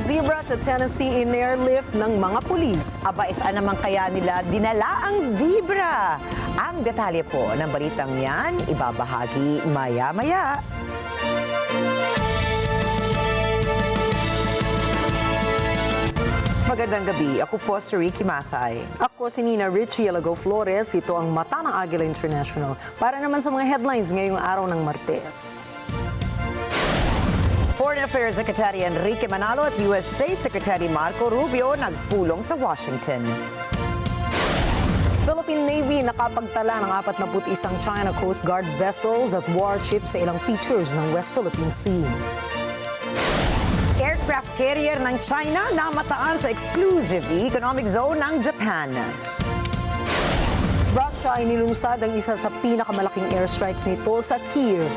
zebra sa Tennessee in-airlift ng mga pulis. Aba, saan naman kaya nila dinala ang zebra? Ang detalye po ng balitang yan, ibabahagi maya-maya. Magandang gabi. Ako po si Rikki Mathay. Ako si Rikki Alagao, Flores. Ito ang Mata ng Agila International. Para naman sa mga headlines ngayong araw ng Martes. Foreign Affairs Secretary Enrique Manalo at U.S. State Secretary Marco Rubio nagpulong sa Washington. Philippine Navy nakapagtala ng 41 China Coast Guard vessels at warships sa ilang features ng West Philippine Sea. Aircraft carrier ng China namataan sa exclusive economic zone ng Japan. Russia ay nilunsad ang isa sa pinakamalaking airstrikes nito sa Kiev.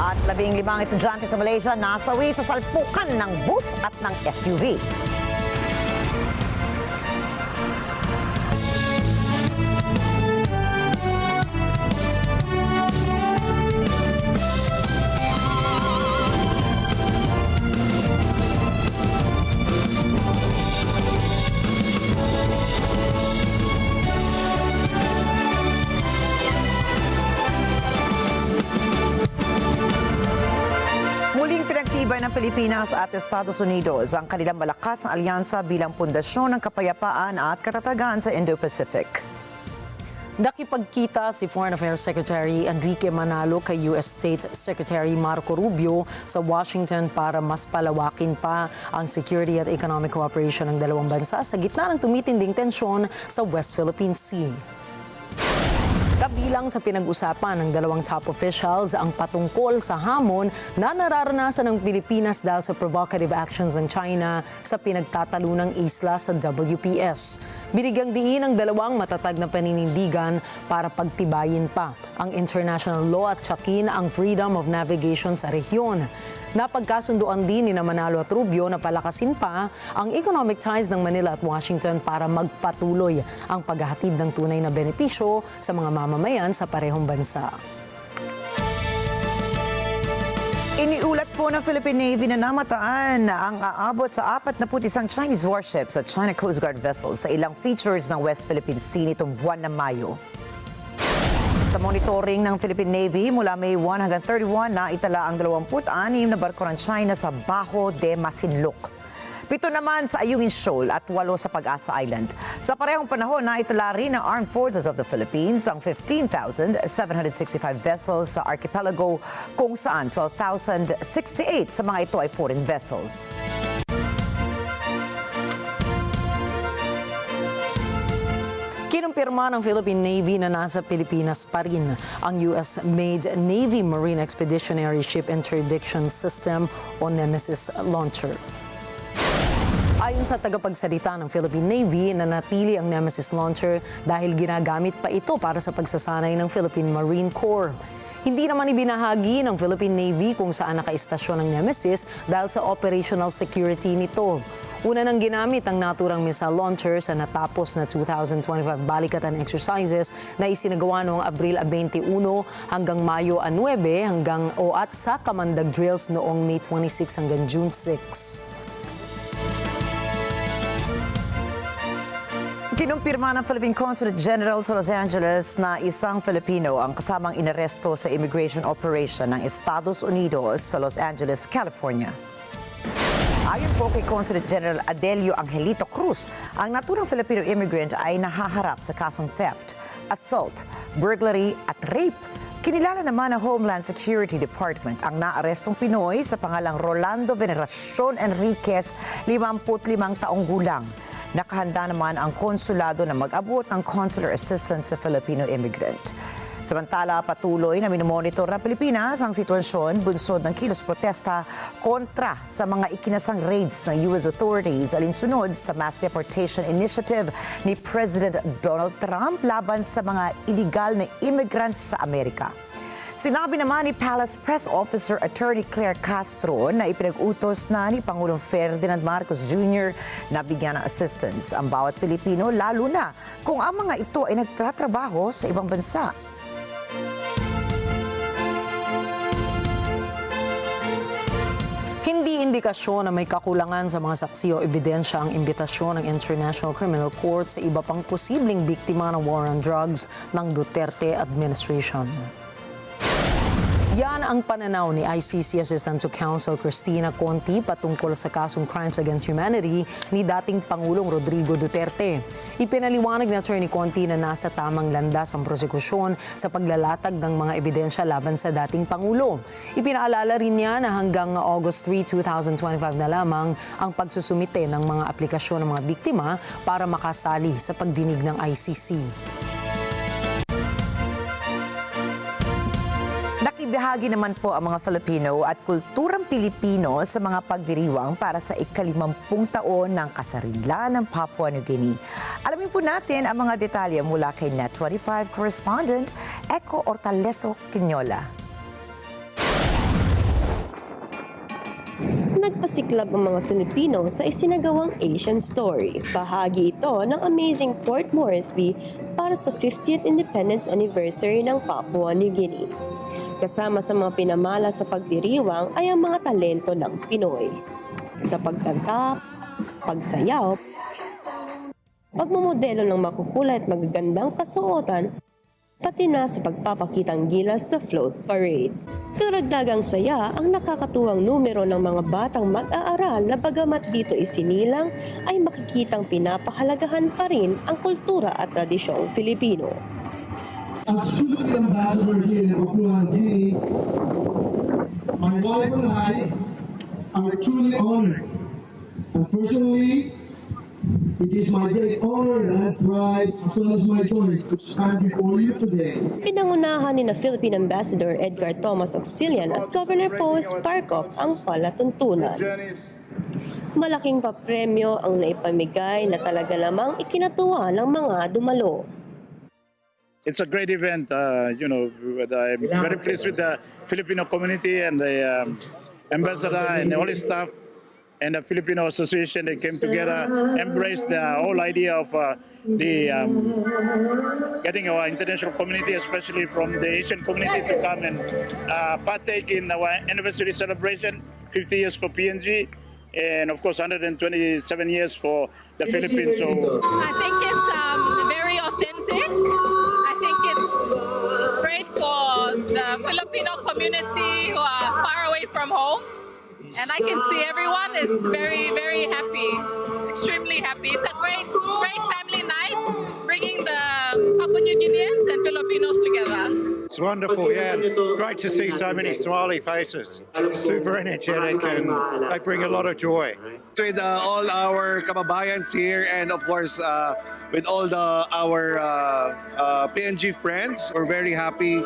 At 15 estudyante sa Malaysia nasawi sa salpukan ng bus at ng SUV. Muling pinagtibay ng Pilipinas at Estados Unidos ang kanilang malakas na alyansa bilang pundasyon ng kapayapaan at katatagan sa Indo-Pacific. Nakipagkita si Foreign Affairs Secretary Enrique Manalo kay U.S. State Secretary Marco Rubio sa Washington para mas palawakin pa ang security at economic cooperation ng dalawang bansa sa gitna ng tumitinding tensyon sa West Philippine Sea. Kabilang sa pinag-usapan ng dalawang top officials ang patungkol sa hamon na nararanasan ng Pilipinas dahil sa provocative actions ng China sa pinagtatalunang isla sa WPS. Binigyang diin ang dalawang matatag na paninindigan para pagtibayin pa ang international law at tiyakin ang freedom of navigation sa rehiyon. Napagkasunduan din ni Manalo at Rubio na palakasin pa ang economic ties ng Manila at Washington para magpatuloy ang paghahatid ng tunay na benepisyo sa mga mamamayan sa parehong bansa. Iniulat po ng Philippine Navy na namataan ang aabot sa 41 Chinese warships at China Coast Guard vessels sa ilang features ng West Philippine Sea nitong buwan ng Mayo. Sa monitoring ng Philippine Navy, mula May 1 hanggang 31 na itala ang 26 na barko ng China sa Bajo de Masinloc. 7 naman sa Ayungin Shoal at 8 sa Pag-asa Island. Sa parehong panahon na itala rin ng Armed Forces of the Philippines ang 15,765 vessels sa archipelago kung saan 12,068 sa mga ito ay foreign vessels. Kinumpirma ng Philippine Navy na nasa Pilipinas pa rin ang US-made Navy Marine Expeditionary Ship Interdiction System o Nemesis launcher. Ayon sa tagapagsalita ng Philippine Navy, nanatili ang Nemesis launcher dahil ginagamit pa ito para sa pagsasanay ng Philippine Marine Corps. Hindi naman ibinahagi ng Philippine Navy kung saan nakaistasyon ang Nemesis dahil sa operational security nito. Una nang ginamit ang naturang missile launcher sa natapos na 2025 balikatan exercises na isinagawa noong Abril 21 hanggang Mayo 9 at sa kamandag drills noong May 26 hanggang June 6. Kinumpirma ng Philippine Consulate General sa Los Angeles na isang Filipino ang kasamang inaresto sa immigration operation ng Estados Unidos sa Los Angeles, California. Ayon po kay Consulate General Adelio Angelito Cruz, ang naturang Filipino immigrant ay nahaharap sa kasong theft, assault, burglary at rape. Kinilala naman ng Homeland Security Department ang naarestong Pinoy sa pangalang Rolando Veneracion Enriquez, 55 taong gulang. Nakahanda naman ang konsulado na mag-abot ng consular assistance sa Filipino immigrant. Samantala, patuloy na minomonitor ng Pilipinas ang sitwasyon bunsod ng kilos protesta kontra sa mga ikinasang raids ng U.S. authorities alinsunod sa mass deportation initiative ni President Donald Trump laban sa mga illegal na immigrants sa Amerika. Sinabi naman ni Palace Press Officer Attorney Claire Castro na ipinag-utos na ni Pangulong Ferdinand Marcos Jr. na bigyan ng assistance ang bawat Pilipino, lalo na kung ang mga ito ay nagtatrabaho sa ibang bansa. Hindi indikasyon na may kakulangan sa mga saksi o ebidensya ang imbitasyon ng International Criminal Court sa iba pang posibleng biktima ng war on drugs ng Duterte administration. Yan ang pananaw ni ICC Assistant to Counsel Cristina Conti patungkol sa kasong Crimes Against Humanity ni dating Pangulong Rodrigo Duterte. Ipinaliwanag ni Attorney Conti na nasa tamang landas ang prosekusyon sa paglalatag ng mga ebidensya laban sa dating Pangulo. Ipinaalala rin niya na hanggang August 3, 2025 na lamang ang pagsusumite ng mga aplikasyon ng mga biktima para makasali sa pagdinig ng ICC. Nakibahagi naman po ang mga Filipino at kulturang Pilipino sa mga pagdiriwang para sa ika-50 taon ng kasarinlan ng Papua New Guinea. Alamin po natin ang mga detalye mula kay NET25 correspondent Eco Hortaleso-Quinola. Nagpasiklab ang mga Filipino sa isinagawang Asian Story. Bahagi ito ng amazing Port Moresby para sa 50th Independence Anniversary ng Papua New Guinea. Kasama sa mga pinamala sa pagdiriwang ay ang mga talento ng Pinoy. Sa pagkanta, pagsayaw, pagmamodelo ng makukulay at magagandang kasuotan, pati na sa pagpapakitang gilas sa float parade. Karagdagang saya ang nakakatuwang numero ng mga batang mag-aaral na bagamat dito isinilang ay makikitang pinapahalagahan pa rin ang kultura at tradisyong Filipino. As Philippine Ambassador here in Papua New Guinea, my wife and I are truly honored. And personally, it is my great honor and pride as well as my joy to stand before you today. Pinangunahan ni na Philippine Ambassador Edgar Thomas Auxilian at Governor Poe Sparkop ang palatuntunan. Malaking papremyo ang naipamigay na talaga namang ikinatuwa ng mga dumalo. It's a great event, I'm very pleased with the Filipino community and the ambassador and all his staff and the Filipino Association. They came together, embraced the whole idea of getting our international community, especially from the Asian community, to come and partake in our anniversary celebration, 50 years for PNG, and of course 127 years for the Philippines. So I think it's very authentic. I think it's great for the Filipino community who are far away from home. And I can see everyone is very, very happy, extremely happy. It's a great family night, bringing the Papua New Guineans and Filipinos together. it's wonderful, yeah. Great to see so many smiley faces, super energetic, and they bring a lot of joy. With all our kababayans here, and of course with all our PNG friends, we're very happy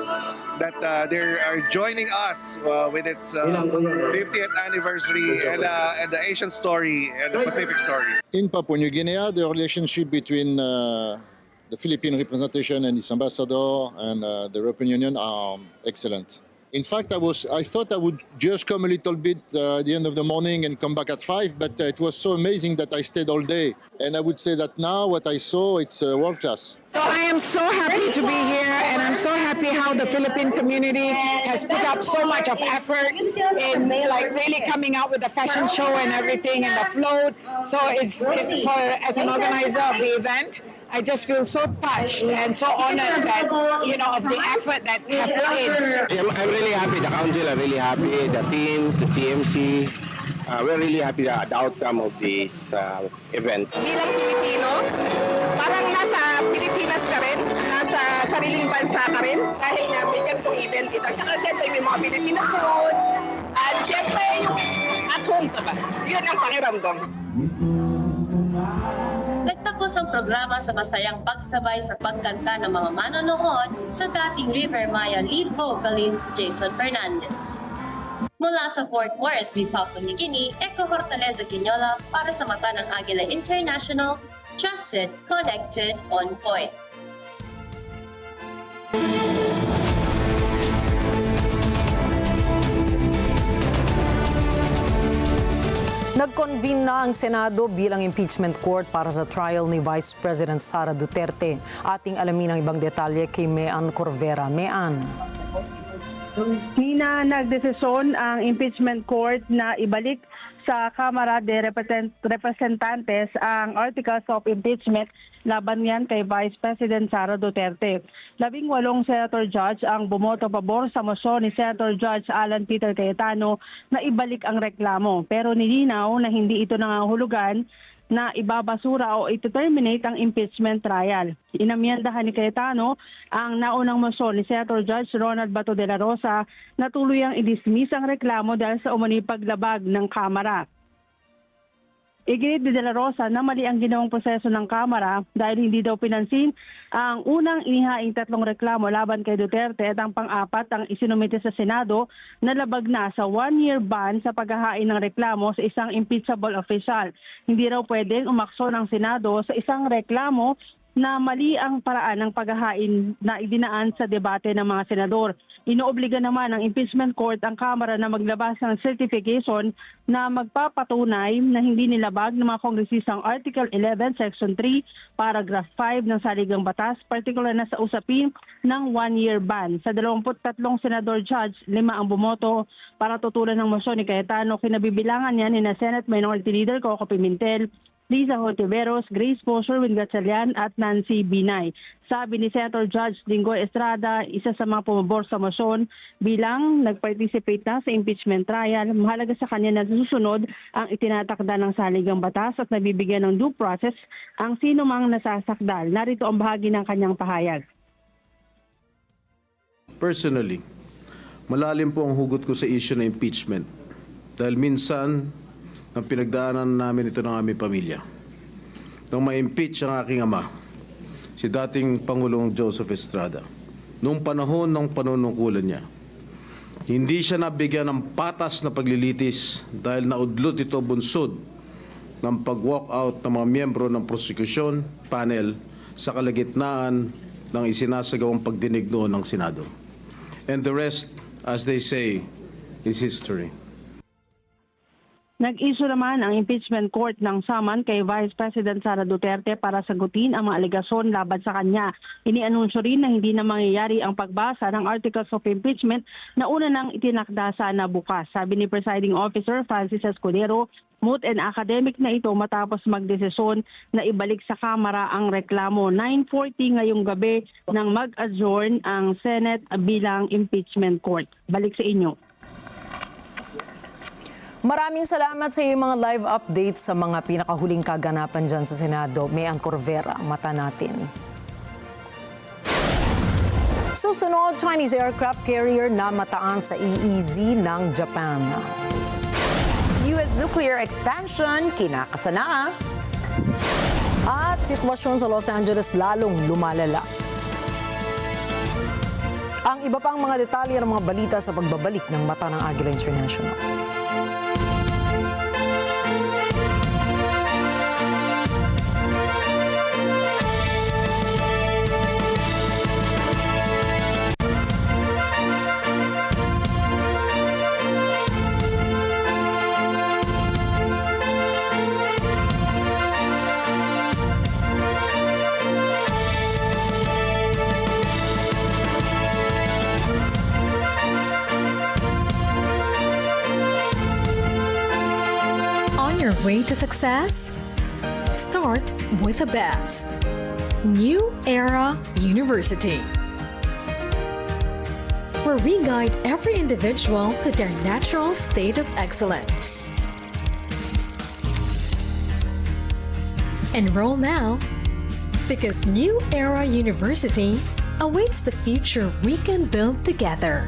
that they are joining us with its 50th anniversary and the Asian story and the Pacific story. In Papua New Guinea, the relationship between the Philippine representation and its ambassador and the European Union are excellent. In fact, I thought I would just come a little bit at the end of the morning and come back at 5, but it was so amazing that I stayed all day. And I would say that now what I saw, it's world class. So I am so happy to be here, and I'm so happy how the Philippine community has put up so much of effort in really coming out with the fashion show and everything and the float. So it's for as an organizer of the event, I just feel so touched and so honored that of the effort that we have put in. I'm really happy. The council are really happy. The teams, the CMC. We're really happy the outcome of this event. Bilang Pilipino, parang nasa Pilipinas ka rin, nasa sariling bansa ka rin, dahil nga may ganitong event ito. Tsaka syempre may mga Filipino foods, at syempre at home ka ba? Yun ang pakiramdam. Nagtapos ang programa sa masayang pagsabay sa pagkanta ng mga manonood sa dating River Maya lead vocalist Jason Fernandez. Mula sa Port Moresby, Papua New Guinea, Eco Hortaleso-Quinola para sa mata ng Agila International, trusted, connected, on point. Nag-convene na ang Senado bilang impeachment court para sa trial ni Vice President Sara Duterte. Ating alamin ang ibang detalye kay Mean Corvera. Mean. Nina, nagdesisyon ang impeachment court na ibalik sa Kamara de Representantes ang articles of impeachment laban yan kay Vice President Sara Duterte. 18 Senator Judge ang bumoto pabor sa motion ni Senator Judge Alan Peter Cayetano na ibalik ang reklamo. Pero nilinaw na hindi ito nangangahulugan na ibabasura o ito-terminate ang impeachment trial. Inamyandahan ni Cayetano ang naunang motion ni Senator Judge Ronald Bato de la Rosa na tuluyang i-dismiss ang reklamo dahil sa umano'y paglabag ng Kamara. Iginit ni De La Rosa na mali ang ginawang proseso ng Kamara dahil hindi daw pinansin ang unang inihaing 3 reklamo laban kay Duterte at ang pang-4 ang isinumite sa Senado na labag na sa 1-year ban sa paghahain ng reklamo sa isang impeachable official. Hindi raw pwedeng umakso ng Senado sa isang reklamo na mali ang paraan ng paghahain na idinaan sa debate ng mga senador. Inoobliga naman ng impeachment court ang Kamara na maglabas ng certification na magpapatunay na hindi nilabag ng mga kongresistang Article 11, Section 3, Paragraph 5 ng Saligang Batas, partikular na sa usapin ng 1-year ban. Sa 23 senador judge, 5 ang bumoto para tutulan ng motion ni Cayetano. Kinabibilangan niya ni na Senate Minority Leader Coco Pimentel, Liza Hontiveros, Grace Po, Sherwin Gatchalian at Nancy Binay. Sabi ni Senator Judge Linggoy Estrada, isa sa mga pumabor sa motion, bilang nag-participate na sa impeachment trial, mahalaga sa kanya na susunod ang itinatakda ng saligang batas at nabibigyan ng due process ang sino mang nasasakdal. Narito ang bahagi ng kanyang pahayag. Personally, malalim po ang hugot ko sa issue ng impeachment dahil minsan ang pinagdaanan namin ito ng aming pamilya. Nung ma-impeach ang aking ama, si dating Pangulong Joseph Estrada, noong panahon ng panunungkulan niya, hindi siya nabigyan ng patas na paglilitis dahil naudlot ito bunsod ng pag-walk out ng mga miyembro ng prosecution panel sa kalagitnaan ng isinasagawang pagdinig noon ng Senado. And the rest, as they say, is history. Nag-issue naman ang impeachment court ng saman kay Vice President Sara Duterte para sagutin ang mga alegasyon laban sa kanya. Inianunsyo rin na hindi na mangyayari ang pagbasa ng articles of impeachment na una nang itinakda sana bukas. Sabi ni Presiding Officer Francis Escudero, moot and academic na ito matapos magdesisyon na ibalik sa Kamara ang reklamo. 9:40 ngayong gabi nang mag-adjourn ang Senate bilang impeachment court. Balik sa inyo. Maraming salamat sa iyong mga live updates sa mga pinakahuling kaganapan dyan sa Senado. Mayan Corvera, mata natin. Susunod, Chinese aircraft carrier na mataan sa EEZ ng Japan. U.S. nuclear expansion, kinakasa na. At sitwasyon sa Los Angeles lalong lumalala. Ang iba pang mga detalye ng mga balita sa pagbabalik ng Mata ng Agila International. Your way to success? Start with the best. New Era University, where we guide every individual to their natural state of excellence. Enroll now, because New Era University awaits the future we can build together.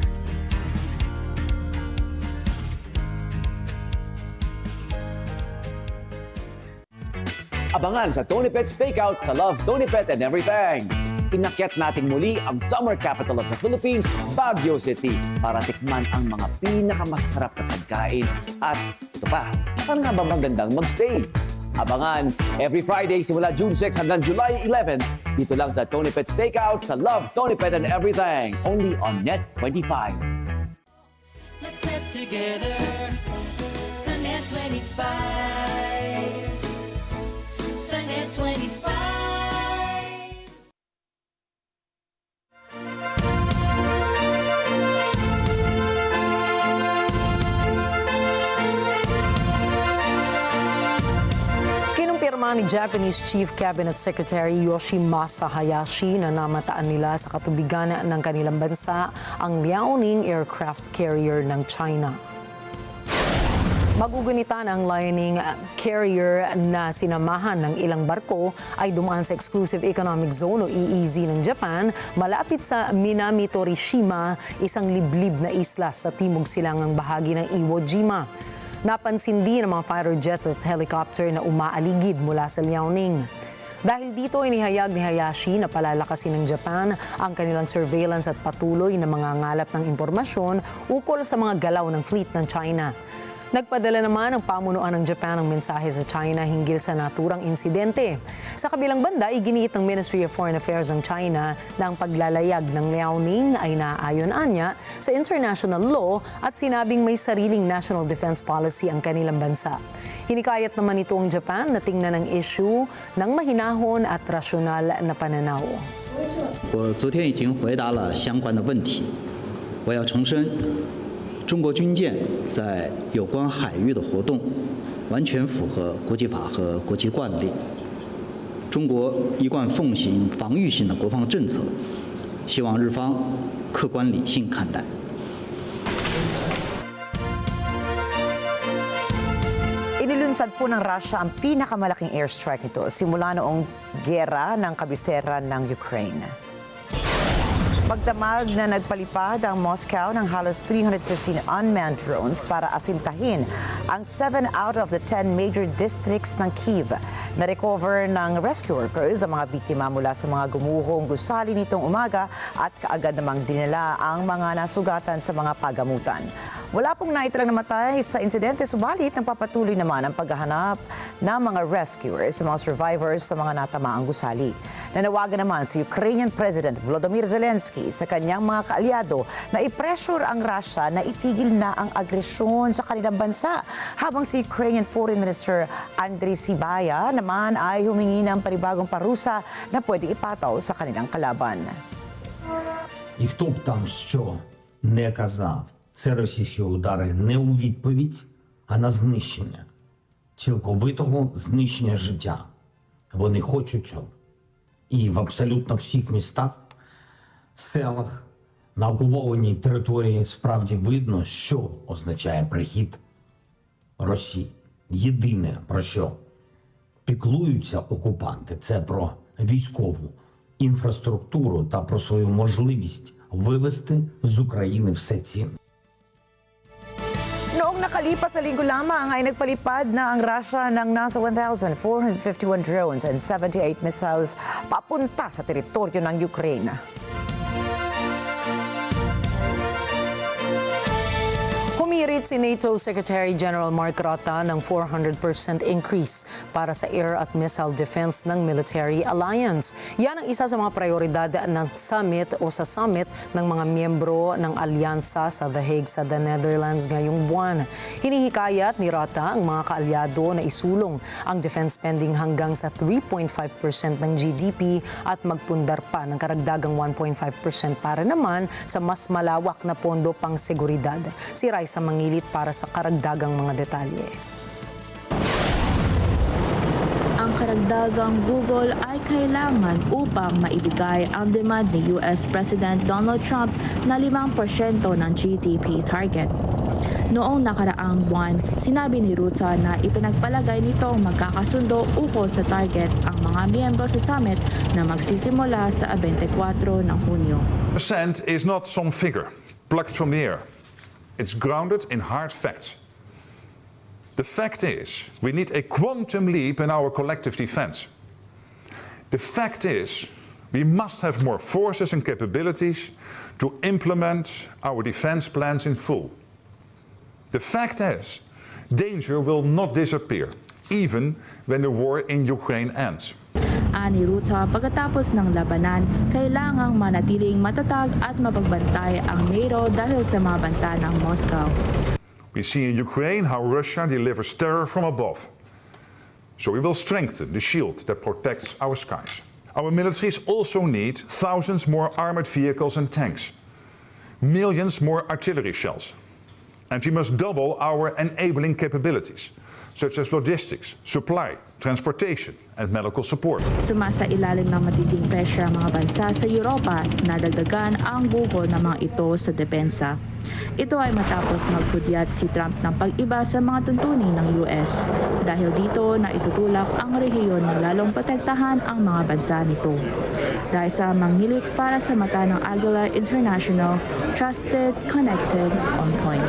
Abangan sa Tony Pet Stakeout sa Love Tony Pet and Everything. Inakyat natin muli ang summer capital of the Philippines, Baguio City, para tikman ang mga pinakamasarap na pagkain. At ito pa, saan nga ba magandang magstay? Abangan every Friday simula June 6 hanggang July 11 dito lang sa Tony Pet Stakeout sa Love Tony Pet and Everything, only on NET25. Let's net together sa NET25. Sa NET25. naman ni Japanese Chief Cabinet Secretary Yoshimasa Hayashi na namataan nila sa katubigan ng kanilang bansa ang Liaoning aircraft carrier ng China. Magugunitan ang Liaoning carrier na sinamahan ng ilang barko ay dumaan sa Exclusive Economic Zone o EEZ ng Japan malapit sa Minami Torishima, isang liblib na isla sa timog silangang bahagi ng Iwo Jima. Napansin din ang mga fighter jets at helicopter na umaaligid mula sa Liaoning. Dahil dito, inihayag ni Hayashi na palalakasin ng Japan ang kanilang surveillance at patuloy na mangangalap ng impormasyon ukol sa mga galaw ng fleet ng China. Nagpadala naman ang pamunuan ng Japan ng mensahe sa China hinggil sa naturang insidente. Sa kabilang banda, iginiit ng Ministry of Foreign Affairs ng China na ang paglalayag ng Liaoning ay naaayon-anya sa international law at sinabing may sariling national defense policy ang kanilang bansa. Hinikayat naman ito ang Japan na tingnan ang issue ng mahinahon at rasyonal na pananaw. 我昨天已经回答了相关的问题，我要重申。 中国军舰在有关海域的活动完全符合国际法和国际惯例。中国一贯奉行防御性的国防政策，希望日方客观理性看待。 Inilunsad po ng Russia ang pinakamalaking airstrike nito simula noong giyera ng kabisera ng Ukraine. Magdamag na nagpalipad ang Moscow ng halos 315 unmanned drones para asintahin ang 7 out of the 10 major districts ng Kyiv. Na-recover ng rescue workers ang mga biktima mula sa mga gumuhong gusali nitong umaga at kaagad namang dinala ang mga nasugatan sa mga pagamutan. Wala pong naitirang namatay sa insidente, subalit nagpapatuloy naman ang paghahanap ng mga rescuers sa mga survivors sa mga natamaang gusali. Nanawagan naman si Ukrainian President Volodymyr Zelensky sa kanyang mga kaalyado na i-pressure ang Russia na itigil na ang agresyon sa kanilang bansa, habang si Ukrainian Foreign Minister Andriy Sybiha naman ay humingi ng panibagong parusa na pwede ipataw sa kanilang kalaban. І хто б там що не казав, це російські удари не у відповідь, а на знищення. Цілковитого знищення життя. Вони хочуть цього. І в абсолютно всіх містах, селах, на окупованій території справді видно, що означає прихід Росії. Єдине, про що піклуються окупанти, це про військову інфраструктуру та про свою можливість вивести з України все цінне. Noong nakalipas sa linggo lamang ay nagpalipad na ang Russia ng nasa 1,451 drones and 78 missiles papunta sa teritoryo ng Ukraine. Humirit si NATO Secretary General Mark Rutte ng 400% increase para sa air at missile defense ng military alliance. Yan ang isa sa mga prioridad ng summit o sa summit ng mga miyembro ng alyansa sa The Hague sa the Netherlands ngayong buwan. Hinihikayat ni Rutte ang mga kaalyado na isulong ang defense spending hanggang sa 3.5% ng GDP at magpundar pa ng karagdagang 1.5% para naman sa mas malawak na pondo pang seguridad. Si Raisa Mangilit para sa karagdagang mga detalye. Ang karagdagang Google ay kailangan upang maibigay ang demand ni US President Donald Trump na 5% ng GDP target. Noong nakaraang buwan, sinabi ni Rutte na ipinagpalagay nitong magkakasundo ukol sa target ang mga miyembro sa summit na magsisimula sa 24 ng Hunyo. Percent is not some figure plucked from the air. It's grounded in hard facts. The fact is, we need a quantum leap in our collective defense. The fact is, we must have more forces and capabilities to implement our defense plans in full. The fact is, danger will not disappear, even when the war in Ukraine ends. Ani Rutte, pagkatapos ng labanan, kailangang manatiling matatag at mapagbantay ang NATO dahil sa mga banta ng Moscow. We see in Ukraine how Russia delivers terror from above. So we will strengthen the shield that protects our skies. Our militaries also need thousands more armored vehicles and tanks, millions more artillery shells, And we must double our enabling capabilities, such as logistics, supply, transportation, and medical support. Sumasa ilalim ng matinding pressure ang mga bansa sa Europa na dagdagan ang bukol ng mga ito sa depensa. Ito ay matapos maghudyat si Trump ng pag-iba sa mga tuntunin ng US. Dahil dito na itutulak ang rehiyon na lalong protektahan ang mga bansa nito. Raisa Manghilit para sa mata ng Agila International, trusted, connected, on point.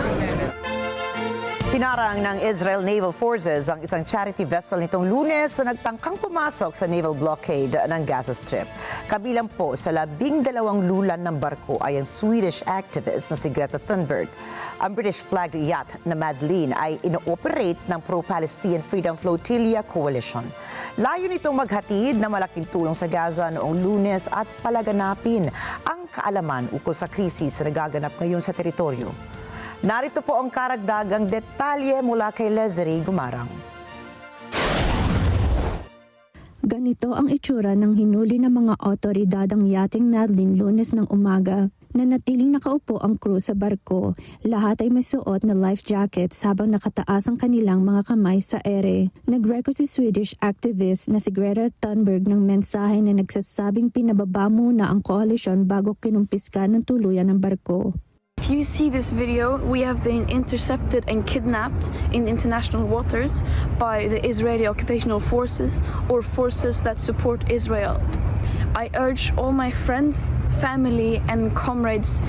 Hinarang ng Israel Naval Forces ang isang charity vessel nitong Lunes na nagtangkang pumasok sa naval blockade ng Gaza Strip. Kabilang po sa 12 lulan ng barko ay ang Swedish activist na si Greta Thunberg. Ang British-flagged yacht na Madeleine ay ino-operate ng Pro-Palestine Freedom Flotilla Coalition. Layo nitong maghatid na malaking tulong sa Gaza noong Lunes at palaganapin ang kaalaman ukol sa krisis na nagaganap ngayon sa teritoryo. Narito po ang karagdagang detalye mula kay Leslie Gumarang. Ganito ang itsura ng hinuli ng mga otoridad ang yating Madeleine Lunes ng umaga. Nanatiling nakaupo ang crew sa barko. Lahat ay may suot na life jackets habang nakataas ang kanilang mga kamay sa ere. Nagreko si Swedish activist na si Greta Thunberg ng mensahe na nagsasabing pinababa muna ang koalisyon bago kinumpiska ng tuluyan ng barko. If you see this video, we have been intercepted and kidnapped in international waters by the Israeli occupational forces or forces that support Israel. I urge all my friends, family and comrades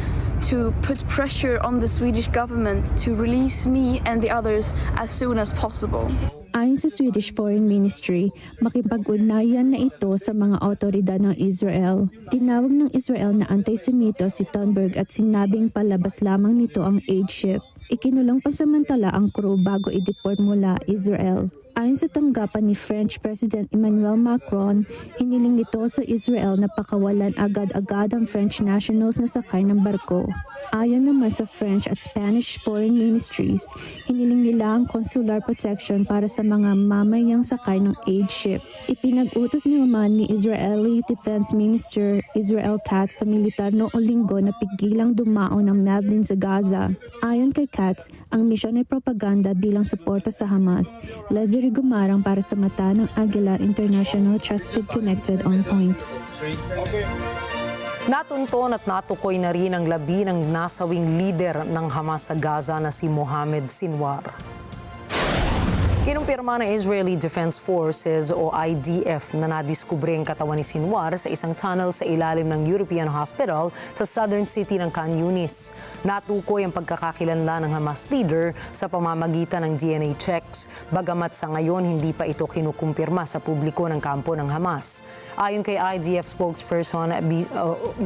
to put pressure on the Swedish government to release me and the others as soon as possible. Ayon sa Swedish Foreign Ministry, makipag-ugnayan na ito sa mga otoridad ng Israel. Tinawag ng Israel na anti-Semito si Thunberg at sinabing palabas lamang nito ang aid ship. Ikinulang pansamantala ang crew bago i-deport mula Israel. Ayon sa tanggapan ni French President Emmanuel Macron, hiniling nito sa Israel na pakawalan agad-agad ang French nationals na sakay ng barko. Ayon naman sa French at Spanish Foreign Ministries, hiniling nila ang consular protection para sa mga mamayang sakay ng aid ship. Ipinag-utos naman ni Israeli Defense Minister Israel Katz sa militar noong linggo na pigilang dumao ng Madeleine sa Gaza. Ayon kay Katz, ang misyon ay propaganda bilang suporta sa Hamas. Leslie Gumarang para sa mata ng Agila International, trusted, connected, on point. Natunton at natukoy na rin ang labi ng nasawing lider ng Hamas sa Gaza na si Mohammed Sinwar. Kinumpirma ng Israeli Defense Forces o IDF na nadiskubre ang katawan ni Sinwar sa isang tunnel sa ilalim ng European Hospital sa southern city ng Khan Yunis. Natukoy ang pagkakakilanlan ng Hamas leader sa pamamagitan ng DNA checks, bagamat sa ngayon hindi pa ito kinukumpirma sa publiko ng kampo ng Hamas. Ayon kay IDF spokesperson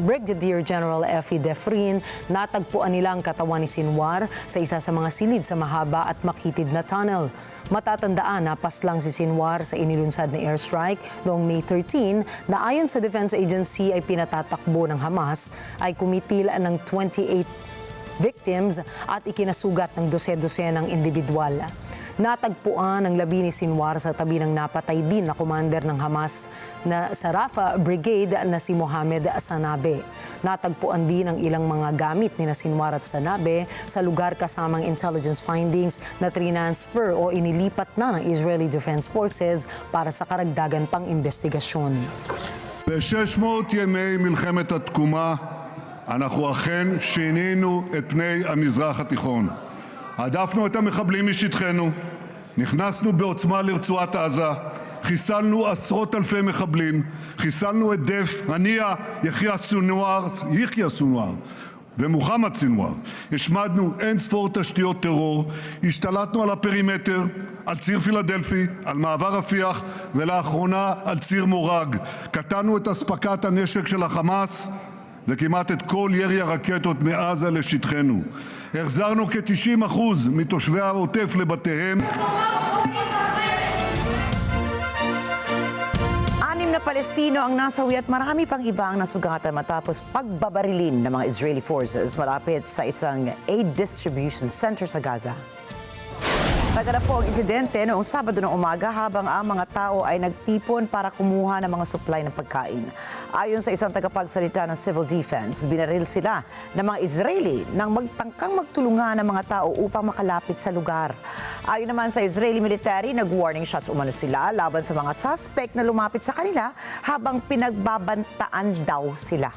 Brigadier General Effie Defrin, natagpuan nila ang katawan ni Sinwar sa isa sa mga silid sa mahaba at makitid na tunnel. Matatandaan na paslang si Sinwar sa inilunsad na airstrike noong May 13 na ayon sa Defense Agency ay pinatatakbo ng Hamas ay kumitil ng 28 victims at ikinasugat ng dose-dosenang individual. Natagpuan ang labi ni Sinwar sa tabi ng napatay din na commander ng Hamas na sa Rafah Brigade na si Mohammed Sanabe. Natagpuan din ang ilang mga gamit ni Sinwar at Sanabe sa lugar kasamang intelligence findings na transfer o inilipat na ng Israeli Defense Forces para sa karagdagan pang investigasyon. ב-600 ימי מלחמת התקומה אנחנו אכן שינינו את פני המזרח התיכון. הדפנו את המחבלים משטחנו, נכנסנו בעוצמה לרצועת עזה, חיסלנו עשרות אלפי מחבלים, חיסלנו את דף, הנייה, יחיא סנואר ומוחמד סנואר. השמדנו אין ספור תשתיות טרור, השתלטנו על הפרימטר, על ציר פילדלפי, על מעבר רפיח ולאחרונה על ציר מורג. קטענו את אספקת הנשק של החמאס וכמעט את כל ירי הרקטות מעזה לשטחנו. החזרנו כ-90% מתושבי העוטף לבתיהם. Na Palestino ang nasawi at marami pang iba ang nasugatan matapos pagbabarilin ng mga Israeli forces malapit sa isang aid distribution center sa Gaza. Naganap po ang insidente noong Sabado ng umaga habang ang mga tao ay nagtipon para kumuha ng mga supply ng pagkain. Ayon sa isang tagapagsalita ng Civil Defense, binaril sila ng mga Israeli nang magtangkang magtulungan ng mga tao upang makalapit sa lugar. Ayon naman sa Israeli military, nag-warning shots umano sila laban sa mga suspect na lumapit sa kanila habang pinagbabantaan daw sila.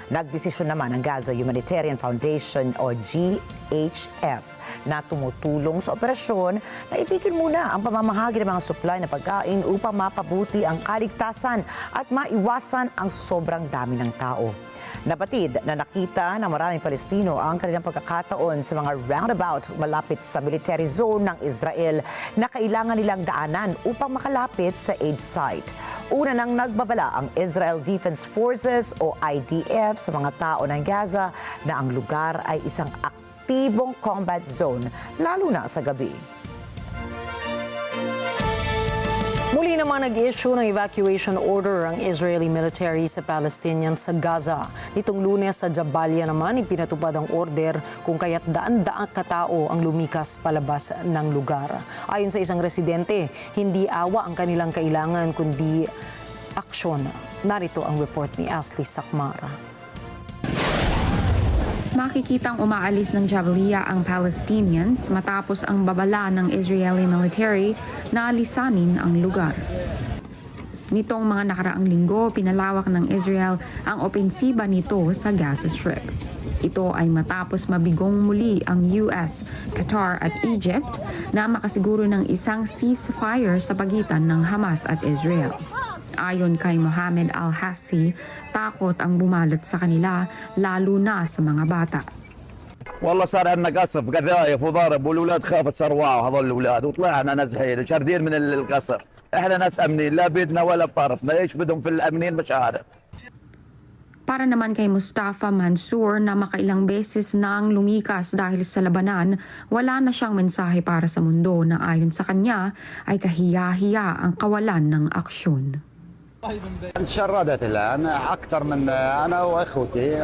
Nagdesisyon naman ang Gaza Humanitarian Foundation o GHF na tumutulong sa operasyon na itigil muna ang pamamahagi ng mga supply na pagkain upang mapabuti ang kaligtasan at maiwasan ang sobrang dami ng tao. Nabatid na nakita ng maraming Palestino ang kanilang pagkakataon sa mga roundabout malapit sa military zone ng Israel na kailangan nilang daanan upang makalapit sa aid site. Una nang nagbabala ang Israel Defense Forces o IDF sa mga tao ng Gaza na ang lugar ay isang aktibong combat zone, lalo na sa gabi. Muli naman nag-issue ng evacuation order ang Israeli military sa Palestinians sa Gaza. Nitong Lunes sa Jabalia naman ipinatupad ang order kung kaya't daan-daang katao ang lumikas palabas ng lugar. Ayon sa isang residente, hindi awa ang kanilang kailangan kundi aksyon. Narito ang report ni Ashley Sakmara. Makikitang umaalis ng Jabalia ang Palestinians matapos ang babala ng Israeli military na alisanin ang lugar. Nitong mga nakaraang linggo, pinalawak ng Israel ang opensiba nito sa Gaza Strip. Ito ay matapos mabigong muli ang US, Qatar at Egypt na makasiguro ng isang ceasefire sa pagitan ng Hamas at Israel. Ayon kay Mohammed Al-Hassi, takot ang bumalot sa kanila lalo na sa mga bata. والله صار عندنا قصف قذايف وضرب والولاد خافت سرواع هذول الاولاد وطلعنا نزحين وشاردين من القصر. احنا ناس امنين لا بيدنا ولا بطرفنا ايش بدهم في الامنين مش عارف. Para naman kay Mustafa Mansour na makailang beses nang lumikas dahil sa labanan, wala na siyang mensahe para sa mundo na ayon sa kanya ay kahiya-hiya ang kawalan ng aksyon. شردت الان اكثر من انا واخوتي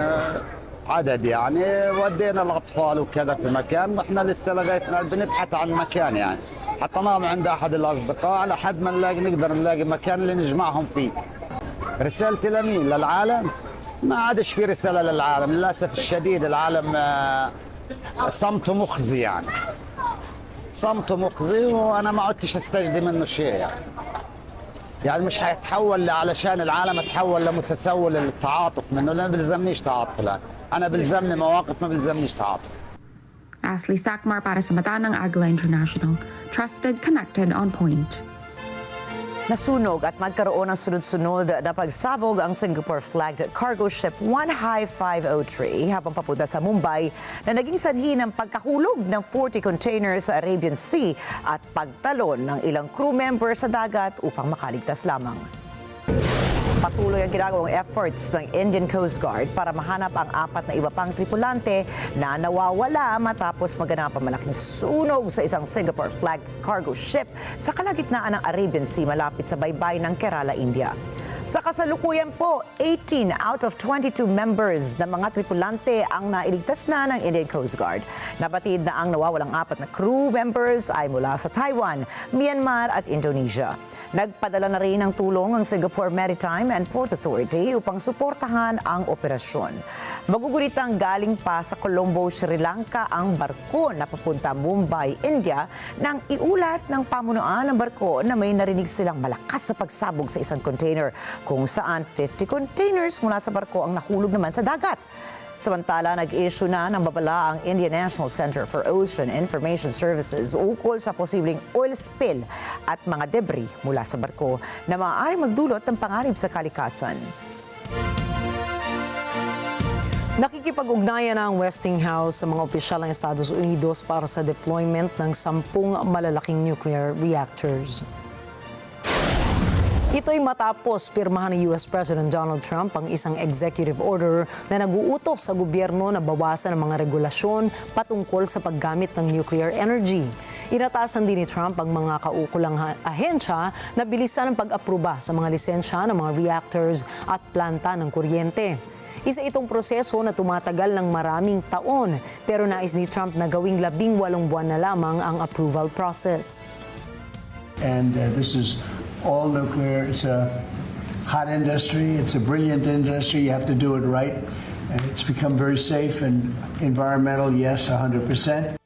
عدد يعني ودينا الاطفال وكذا في مكان واحنا لسه لغايتنا بنبحث عن مكان يعني حتى نام عند احد الاصدقاء لحد ما نقدر نلاقي مكان اللي نجمعهم فيه. رسالتي لمين؟ للعالم؟ ما عادش في رساله للعالم للاسف الشديد. العالم صمته مخزي يعني صمته مخزي وانا ما عدتش استجدي منه شيء يعني مش هيتحول علشان العالم اتحول لمتسول التعاطف منه لأن بلزمنيش تعاطف الآن. أنا بلزمني مواقف ما بلزمنيش تعاطف. Ashley Sakmar para sa mata ng Agila International. Trusted, connected, on point. Nasunog at nagkaroon ng sunod-sunod na pagsabog ang Singapore-flagged cargo ship 1503 habang papunta sa Mumbai na naging sanhi ng pagkahulog ng 40 containers sa Arabian Sea at pagtalon ng ilang crew members sa dagat upang makaligtas lamang. Patuloy ang ginagawang efforts ng Indian Coast Guard para mahanap ang 4 na iba pang tripulante na nawawala matapos maganap ang malaking sunog sa isang Singapore-flagged cargo ship sa kalagitnaan ng Arabian Sea malapit sa baybay ng Kerala, India. Sa kasalukuyan po, 18 out of 22 members ng mga tripulante ang nailigtas na ng Indian Coast Guard. Nabatid na ang nawawalang 4 na crew members ay mula sa Taiwan, Myanmar at Indonesia. Nagpadala na rin ng tulong ang Singapore Maritime and Port Authority upang suportahan ang operasyon. Maguguritang galing pa sa Colombo, Sri Lanka ang barko na papunta Mumbai, India nang iulat ng pamunuan ng barko na may narinig silang malakas na pagsabog sa isang container kung saan 50 containers mula sa barko ang nahulog naman sa dagat. Samantala, nag-issue na ng babala ang Indian National Center for Ocean Information Services ukol sa posibleng oil spill at mga debris mula sa barko na maaaring magdulot ng panganib sa kalikasan. Nakikipag-ugnayan ang Westinghouse sa mga opisyal ng Estados Unidos para sa deployment ng 10 malalaking nuclear reactors. Ito'y matapos pirmahan ni US President Donald Trump ang isang executive order na nag-uutos sa gobyerno na bawasan ang mga regulasyon patungkol sa paggamit ng nuclear energy. Inatasan din ni Trump ang mga kaukulang ahensya na bilisan ang pag-aproba sa mga lisensya ng mga reactors at planta ng kuryente. Isa itong proseso na tumatagal ng maraming taon pero nais ni Trump na gawing 18 buwan na lamang ang approval process. And this is all nuclear. It's hot industry. It's a brilliant industry. You have to do it right. It's become very safe and environmental, yes, 100%.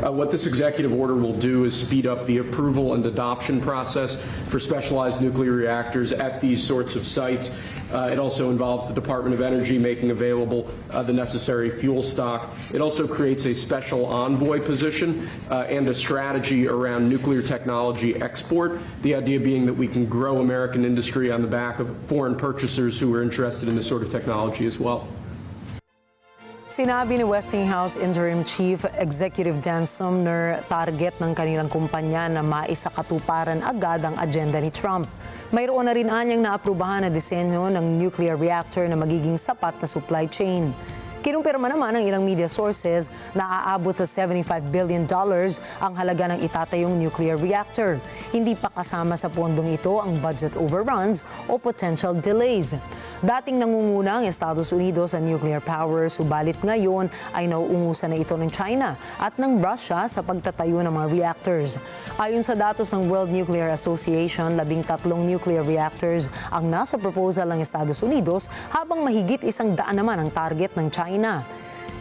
What this executive order will do is speed up the approval and adoption process for specialized nuclear reactors at these sorts of sites. It also involves the Department of Energy making available the necessary fuel stock. It also creates a special envoy position and a strategy around nuclear technology export, the idea being that we can grow American industry on the back of foreign purchasers who are interested in this sort of technology as well. Sinabi ni Westinghouse Interim Chief Executive Dan Sumner, target ng kanilang kumpanya na maisakatuparan agad ang agenda ni Trump. Mayroon na rin anyang naaprubahan na disenyo ng nuclear reactor na magiging sapat na supply chain. Kinumpirma naman ng ilang media sources na aabot sa $75 billion ang halaga ng itatayong nuclear reactor. Hindi pa kasama sa pondong ito ang budget overruns o potential delays. Dating nangunguna ang Estados Unidos sa nuclear power, subalit ngayon ay nauungusan na ito ng China at ng Russia sa pagtatayo ng mga reactors. Ayon sa datos ng World Nuclear Association, 13 nuclear reactors ang nasa proposal ng Estados Unidos habang mahigit 100 naman ang target ng China.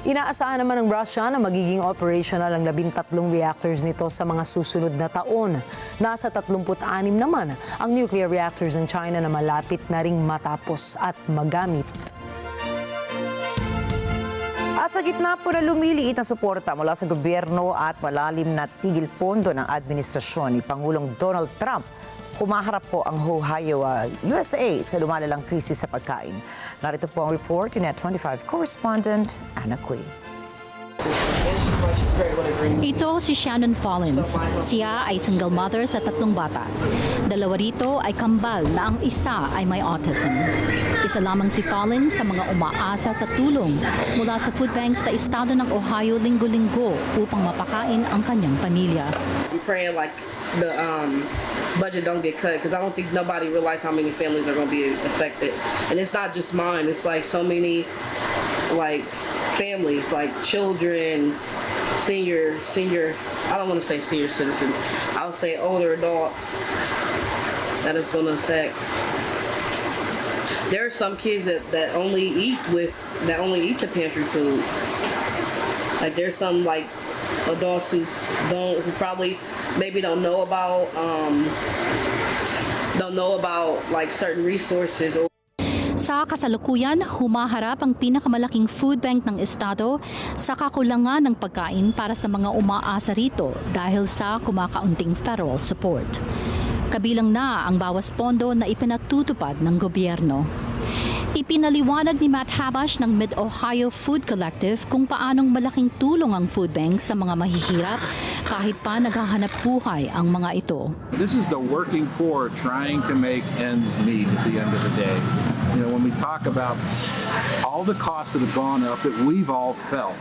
Inaasahan naman ng Russia na magiging operational ang 13 reactors nito sa mga susunod na taon. Nasa 36 naman ang nuclear reactors ng China na malapit na ring matapos at magamit. At sa gitna po na lumiliit na suporta mula sa gobyerno at malalim na tigil pondo ng administrasyon ni Pangulong Donald Trump, humaharap po ang Ohio, USA sa lumalalang krisis sa pagkain. Narito po ang report ni NET25 correspondent Anna Cui. Ito si Shannon Follins. Siya ay single mother sa 3 bata. 2 rito ay kambal na ang isa ay may autism. Isa lamang si Follins sa mga umaasa sa tulong mula sa food bank sa estado ng Ohio linggo-linggo upang mapakain ang kanyang pamilya. I'm praying like the budget don't get cut because I don't think nobody realizes how many families are going to be affected. And it's not just mine. It's like so many like families, like children, senior, I don't want to say senior citizens. I would say older adults that it's going to affect. There are some kids that only eat the pantry food. Like there's some like adults who probably maybe don't know about like certain resources. Sa kasalukuyan, humaharap ang pinakamalaking food bank ng estado sa kakulangan ng pagkain para sa mga umaasa rito dahil sa kumakaunting federal support. Kabilang na ang bawas pondo na ipinatutupad ng gobyerno. Ipinaliwanag ni Matt Habash ng Mid-Ohio Food Collective kung paanong malaking tulong ang food bank sa mga mahihirap kahit pa naghahanap buhay ang mga ito. This is the working poor trying to make ends meet at the end of the day. You know, when we talk about all the costs that have gone up that we've all felt.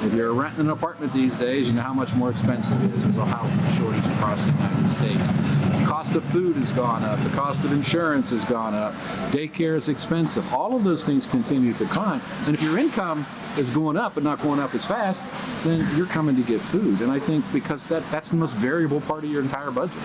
If you're renting an apartment these days, you know how much more expensive it is. There's a housing shortage across the United States. The cost of food has gone up. The cost of insurance has gone up. Daycare is expensive. All of those things continue to climb. And if your income is going up but not going up as fast, then you're coming to get food. And I think because that's the most variable part of your entire budget.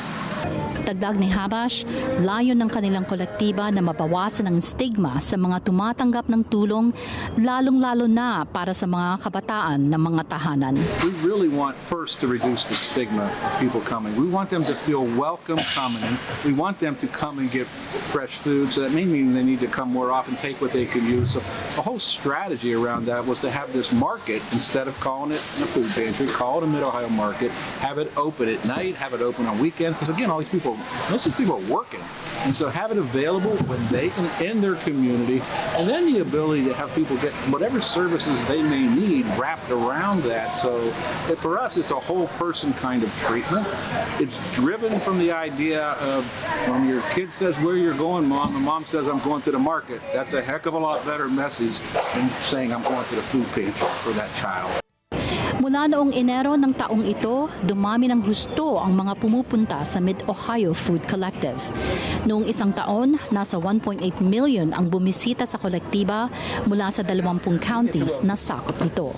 Dagdag ni Habash, layon ng kanilang kolektiba na mabawasan ang stigma sa mga tumatanggap ng tulong, lalong-lalo na para sa mga kabataan ng mga tahanan. We really want first to reduce the stigma of people coming. We want them to feel welcome coming. We want them to come and get fresh food. So that may mean they need to come more often, take what they can use. So a whole strategy around that was to have this market, instead of calling it a food pantry, call it a Mid-Ohio market, have it open at night, have it open on weekends. Because again, most of these people are working. And so have it available when they can in their community, and then the ability to have people get whatever services they may need wrapped around that. So for us, it's a whole person kind of treatment. It's driven from the idea of when your kid says, "Where you're going, Mom?" and Mom says, "I'm going to the market." That's a heck of a lot better message than saying I'm going to the food pantry for that child. Mula noong Enero ng taong ito, dumami ng husto ang mga pumupunta sa Mid-Ohio Food Collective. Noong isang taon, nasa 1.8 million ang bumisita sa kolektiba mula sa 20 counties na sakop nito.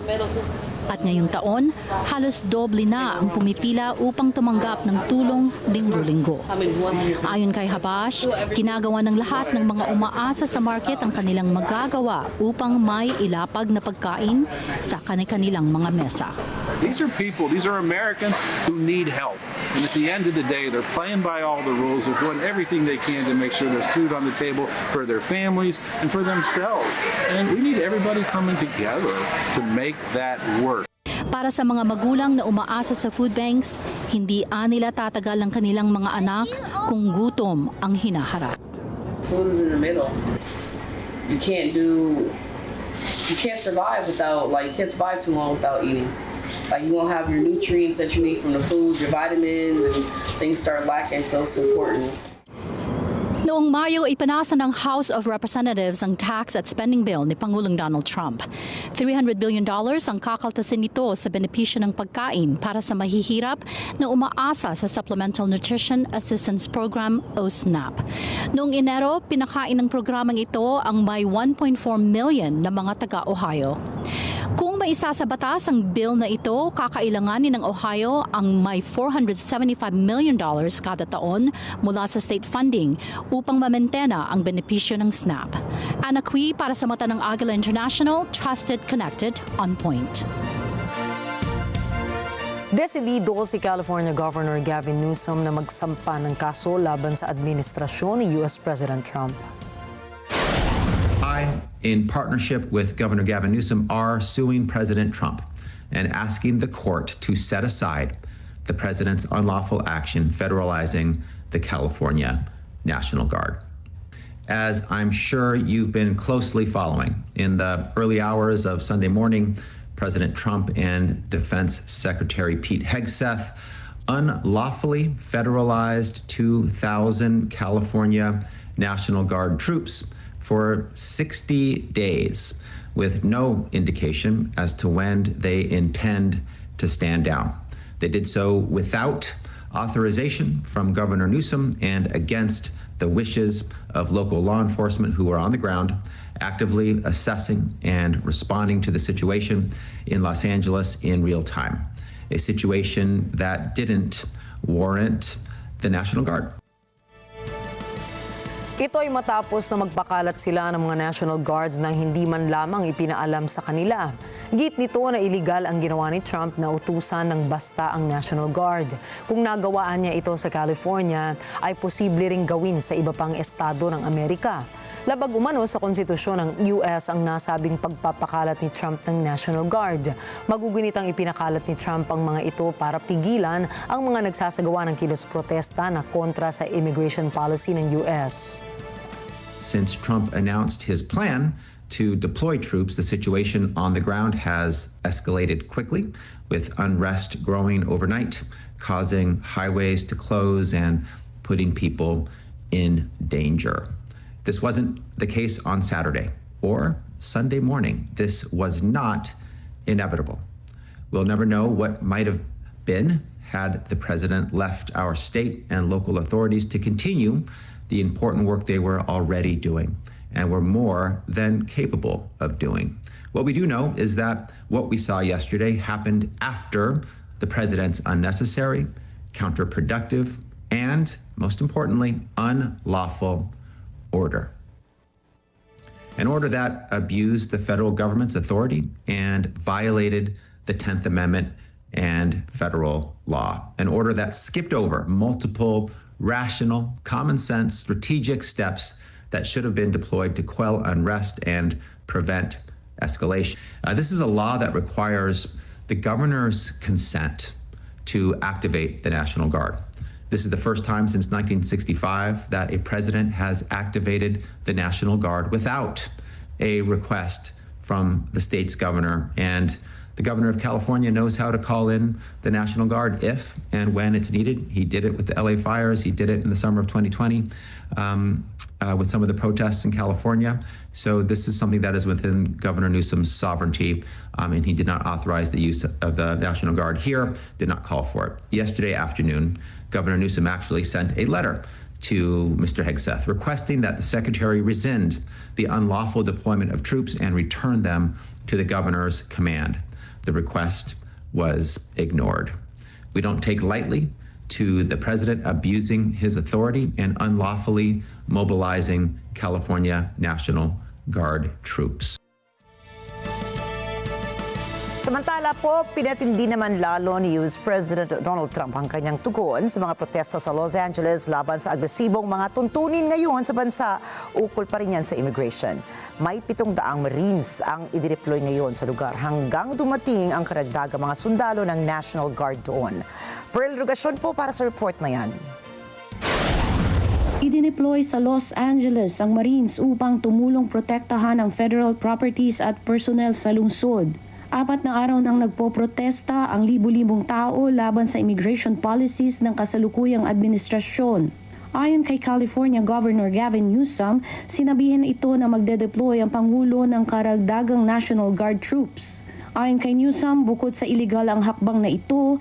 At ngayong taon, halos doble na ang pumipila upang tumanggap ng tulong linggo-linggo. Ayon kay Habash, ginagawa ng lahat ng mga umaasa sa market ang kanilang magagawa upang may ilapag na pagkain sa kanilang mga mesa. These are people, these are Americans who need help. And at the end of the day, they're playing by all the rules. They're doing everything they can to make sure there's food on the table for their families and for themselves. And we need everybody coming together to make that work. Para sa mga magulang na umaasa sa food banks, hindi nila tatagal ang kanilang mga anak kung gutom ang hinaharap. Food is in the middle. You can't survive without, you can't survive too long without eating. You won't have your nutrients that you need from the food, your vitamins, and things start lacking, so it's important. Noong Mayo, ipinasa ng House of Representatives ang tax at spending bill ni Pangulong Donald Trump. $300 billion ang kakaltasin nito sa benepisyo ng pagkain para sa mahihirap na umaasa sa Supplemental Nutrition Assistance Program o SNAP. Noong Enero, pinakain ng programang ito ang may 1.4 million na mga taga-Ohio. Kung maisa sa batas ang bill na ito, kakailanganin ng Ohio ang may $475 million kada taon mula sa state funding upang mamentena ang benepisyo ng SNAP. Ana Cui para sa mata ng Agila International, trusted, connected, on point. Desidido si California Governor Gavin Newsom na magsampa ng kaso laban sa administrasyon ni US President Trump. I, in partnership with Governor Gavin Newsom, are suing President Trump and asking the court to set aside the president's unlawful action federalizing the California National Guard. As I'm sure you've been closely following, in the early hours of Sunday morning, President Trump and Defense Secretary Pete Hegseth unlawfully federalized 2,000 California National Guard troops for 60 days with no indication as to when they intend to stand down. They did so without authorization from Governor Newsom and against the wishes of local law enforcement who are on the ground, actively assessing and responding to the situation in Los Angeles in real time, a situation that didn't warrant the National Guard. Ito ay matapos na magpakalat sila ng mga National Guards nang hindi man lamang ipinaalam sa kanila. Git nito na iligal ang ginawa ni Trump na utusan ng basta ang National Guard. Kung nagawaan niya ito sa California, ay posible ring gawin sa iba pang estado ng Amerika. Labag umano sa konstitusyon ng US ang nasabing pagpapakalat ni Trump ng National Guard. Magugunitang ipinakalat ni Trump ang mga ito para pigilan ang mga nagsasagawa ng kilos protesta na kontra sa immigration policy ng US. Since Trump announced his plan to deploy troops, the situation on the ground has escalated quickly, with unrest growing overnight, causing highways to close and putting people in danger. This wasn't the case on Saturday or Sunday morning. This was not inevitable. We'll never know what might have been had the president left our state and local authorities to continue the important work they were already doing and were more than capable of doing. What we do know is that what we saw yesterday happened after the president's unnecessary, counterproductive, and most importantly, unlawful order. An order that abused the federal government's authority and violated the 10th Amendment and federal law. An order that skipped over multiple rational, common sense, strategic steps that should have been deployed to quell unrest and prevent escalation. This is a law that requires the governor's consent to activate the National Guard. This is the first time since 1965 that a president has activated the National Guard without a request from the state's governor. And the governor of California knows how to call in the National Guard if and when it's needed. He did it with the LA fires. He did it in the summer of 2020 with some of the protests in California. So this is something that is within Governor Newsom's sovereignty, and he did not authorize the use of the National Guard here, did not call for it. Yesterday afternoon, Governor Newsom actually sent a letter to Mr. Hegseth requesting that the secretary rescind the unlawful deployment of troops and return them to the governor's command. the request was ignored. We don't take lightly to the president abusing his authority and unlawfully mobilizing California National Guard troops. Samantala po, pinatindi naman lalo ni US President Donald Trump ang kanyang tugon sa mga protesta sa Los Angeles laban sa agresibong mga tuntunin ngayon sa bansa. Ukol pa rin yan sa immigration. May 700 Marines ang idideploy ngayon sa lugar hanggang dumating ang karagdagang mga sundalo ng National Guard doon. Pearl Rugasyon po para sa report na yan. Idineploy sa Los Angeles ang Marines upang tumulong protektahan ang federal properties at personnel sa lungsod. 4 na araw nang nagpoprotesta ang libu-libong tao laban sa immigration policies ng kasalukuyang administrasyon. Ayon kay California Governor Gavin Newsom, sinabihan ito na magde-deploy ang Pangulo ng karagdagang National Guard troops. Ayon kay Newsom, bukod sa iligal ang hakbang na ito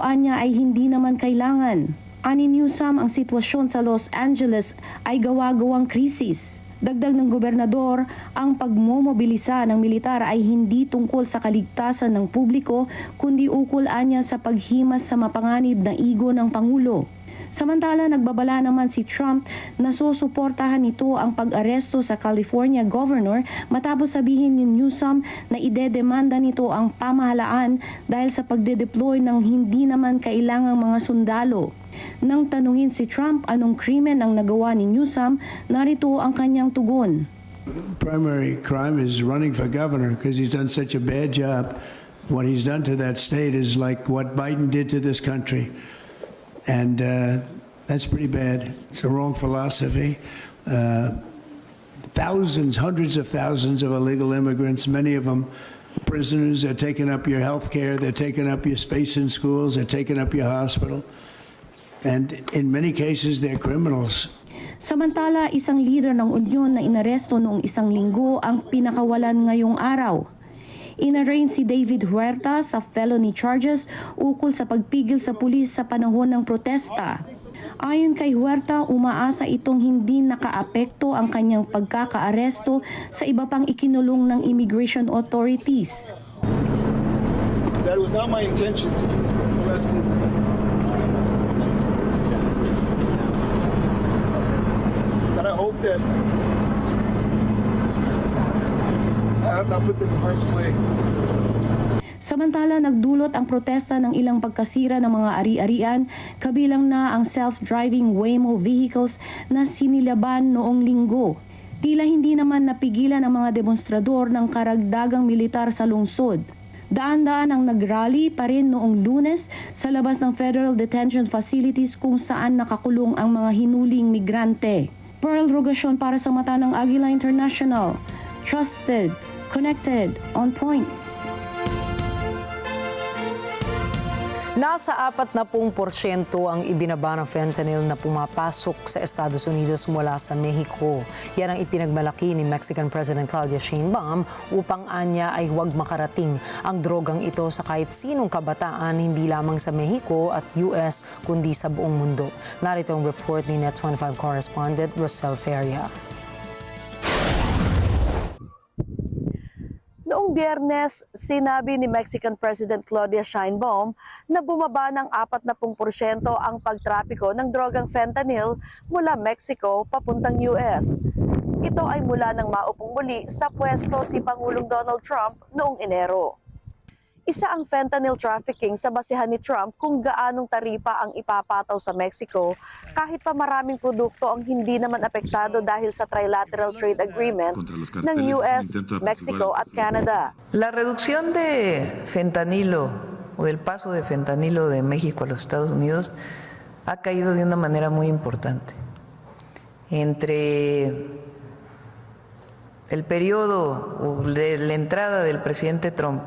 anya ay hindi naman kailangan. Ani Newsom, ang sitwasyon sa Los Angeles ay gawa-gawang krisis. Dagdag ng gobernador, ang pagmomobilisa ng militar ay hindi tungkol sa kaligtasan ng publiko kundi ukol anya sa paghimas sa mapanganib na ego ng Pangulo. Samantala, nagbabala naman si Trump na susuportahan nito ang pag-aresto sa California Governor matapos sabihin ni Newsom na idedemanda nito ang pamahalaan dahil sa pagde-deploy ng hindi naman kailangang mga sundalo. Nang tanungin si Trump anong krimen ang nagawa ni Newsom, narito ang kanyang tugon. Primary crime is running for governor because he's done such a bad job. What he's done to that state is like what Biden did to this country. And that's pretty bad. It's a wrong philosophy. Thousands, hundreds of thousands of illegal immigrants, many of them prisoners, they're taking up your health care, they're taking up your space in schools, they're taking up your hospital. And in many cases, they're criminals. Samantala, isang leader ng Unyon na inaresto noong 1 linggo ang pinakawalan ngayong araw. Inarraign si David Huerta sa felony charges ukol sa pagpigil sa pulis sa panahon ng protesta. Ayon kay Huerta, umaasa itong hindi nakaapekto ang kanyang pagkakaaresto sa iba pang ikinulong ng immigration authorities. That was not my intention to be arrested. But I hope that I have not put them in harm's way. Samantala, nagdulot ang protesta ng ilang pagkasira ng mga ari-arian, kabilang na ang self-driving Waymo vehicles na sinilaban noong linggo. Tila hindi naman napigilan ang mga demonstrador ng karagdagang militar sa lungsod. Daan-daan ang nagrally pa rin noong Lunes sa labas ng federal detention facilities kung saan nakakulong ang mga hinuling migrante. Pearl Rugasyon para sa mata ng Agila International. Trusted, connected, on point. Nasa 40% ang ibinaba ng fentanyl na pumapasok sa Estados Unidos mula sa Mexico. Yan ang ipinagmalaki ni Mexican President Claudia Sheinbaum upang anya ay huwag makarating ang drogang ito sa kahit sinong kabataan, hindi lamang sa Mexico at US kundi sa buong mundo. Narito ang report ni NET25 correspondent Rosel Feria. Noong Biyernes, sinabi ni Mexican President Claudia Sheinbaum na bumaba ng 40% ang pagtrapiko ng drogang fentanyl mula Mexico papuntang US. Ito ay mula nang maupong muli sa pwesto si Pangulong Donald Trump noong Enero. Isa ang fentanyl trafficking sa basehan ni Trump kung gaanong taripa ang ipapataw sa Mexico kahit pa maraming produkto ang hindi naman apektado dahil sa trilateral trade agreement ng US, Mexico at Canada. La reducción de fentanilo o del paso de fentanilo de México a los Estados Unidos ha caído de una manera muy importante. Entre el periodo o de la entrada del presidente Trump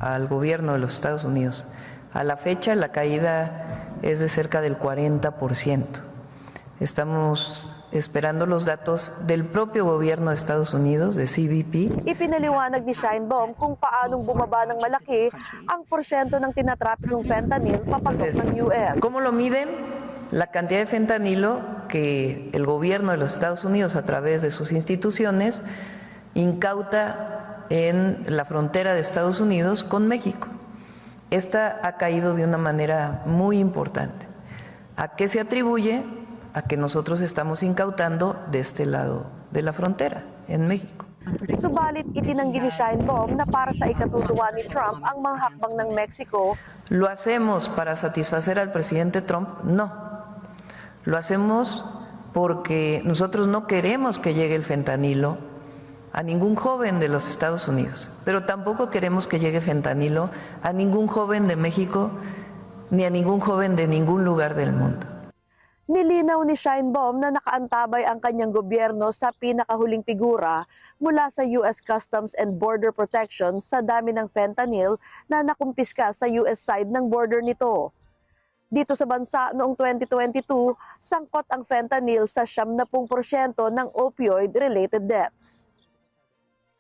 al gobierno de los Estados Unidos, a la fecha la caída es de cerca del 40%. Estamos esperando los datos del propio gobierno de Estados Unidos, de CBP. Ipinaliwanag ni Sheinbaum kung paanong bumaba ng malaki ang porsyento ng tinatrapikong fentanyl papasok ng US. ¿Cómo lo miden? La cantidad de fentanilo que el gobierno de los Estados Unidos, a través de sus instituciones, incauta en la frontera de Estados Unidos con México. Esta ha caído de una manera muy importante. ¿A qué se atribuye? A que nosotros estamos incautando de este lado de la frontera, en México. Subalit itinanggi ni Sheinbaum na para sa ikatutuwa ni Trump ang mga hakbang ng Mexico. ¿Lo hacemos para satisfacer al presidente Trump? No. Lo hacemos porque nosotros no queremos que llegue el fentanilo a ningún joven de los Estados Unidos, pero tampoco queremos que llegue fentanilo a ningún joven de México ni a ningún joven de ningún lugar del mundo. Nilinaw ni Sheinbaum na nakaantabay ang kanyang gobyerno sa pinakahuling figura mula sa U.S. Customs and Border Protection sa dami ng fentanyl na nakumpiska sa U.S. side ng border nito. Dito sa bansa noong 2022, sangkot ang fentanyl sa 70% ng opioid-related deaths.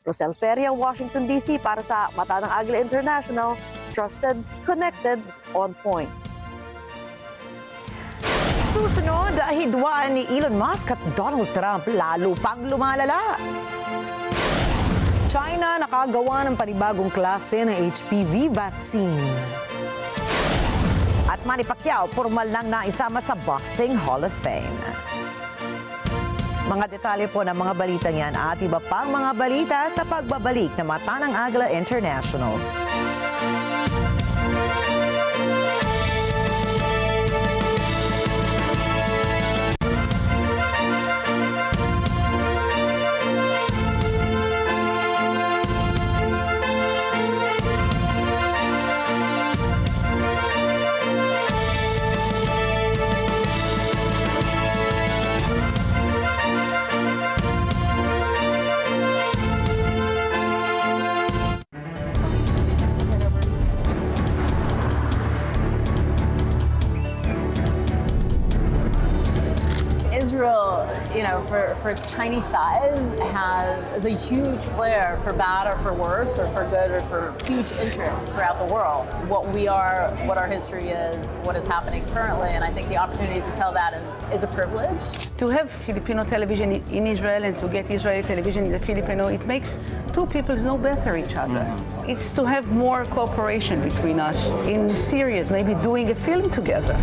Rosel Feria, Washington, D.C. para sa Mata ng Agila International, trusted, connected, on point. Susunod, hidwaan ni Elon Musk at Donald Trump lalo pang lumalala. China nakagawa ng panibagong klase ng HPV vaccine. At Manny Pacquiao, formal nang naisama sa Boxing Hall of Fame. Mga detalye po ng mga balitang yan at iba pang mga balita sa pagbabalik ng Mata ng Agila International. Israel, for its tiny size, is a huge player for bad or for worse, or for good or for huge interests throughout the world. What we are, what our history is, what is happening currently, and I think the opportunity to tell that is a privilege. To have Filipino television in Israel and to get Israeli television in the Filipino, it makes two people know better each other. It's to have more cooperation between us in serious, maybe doing a film together.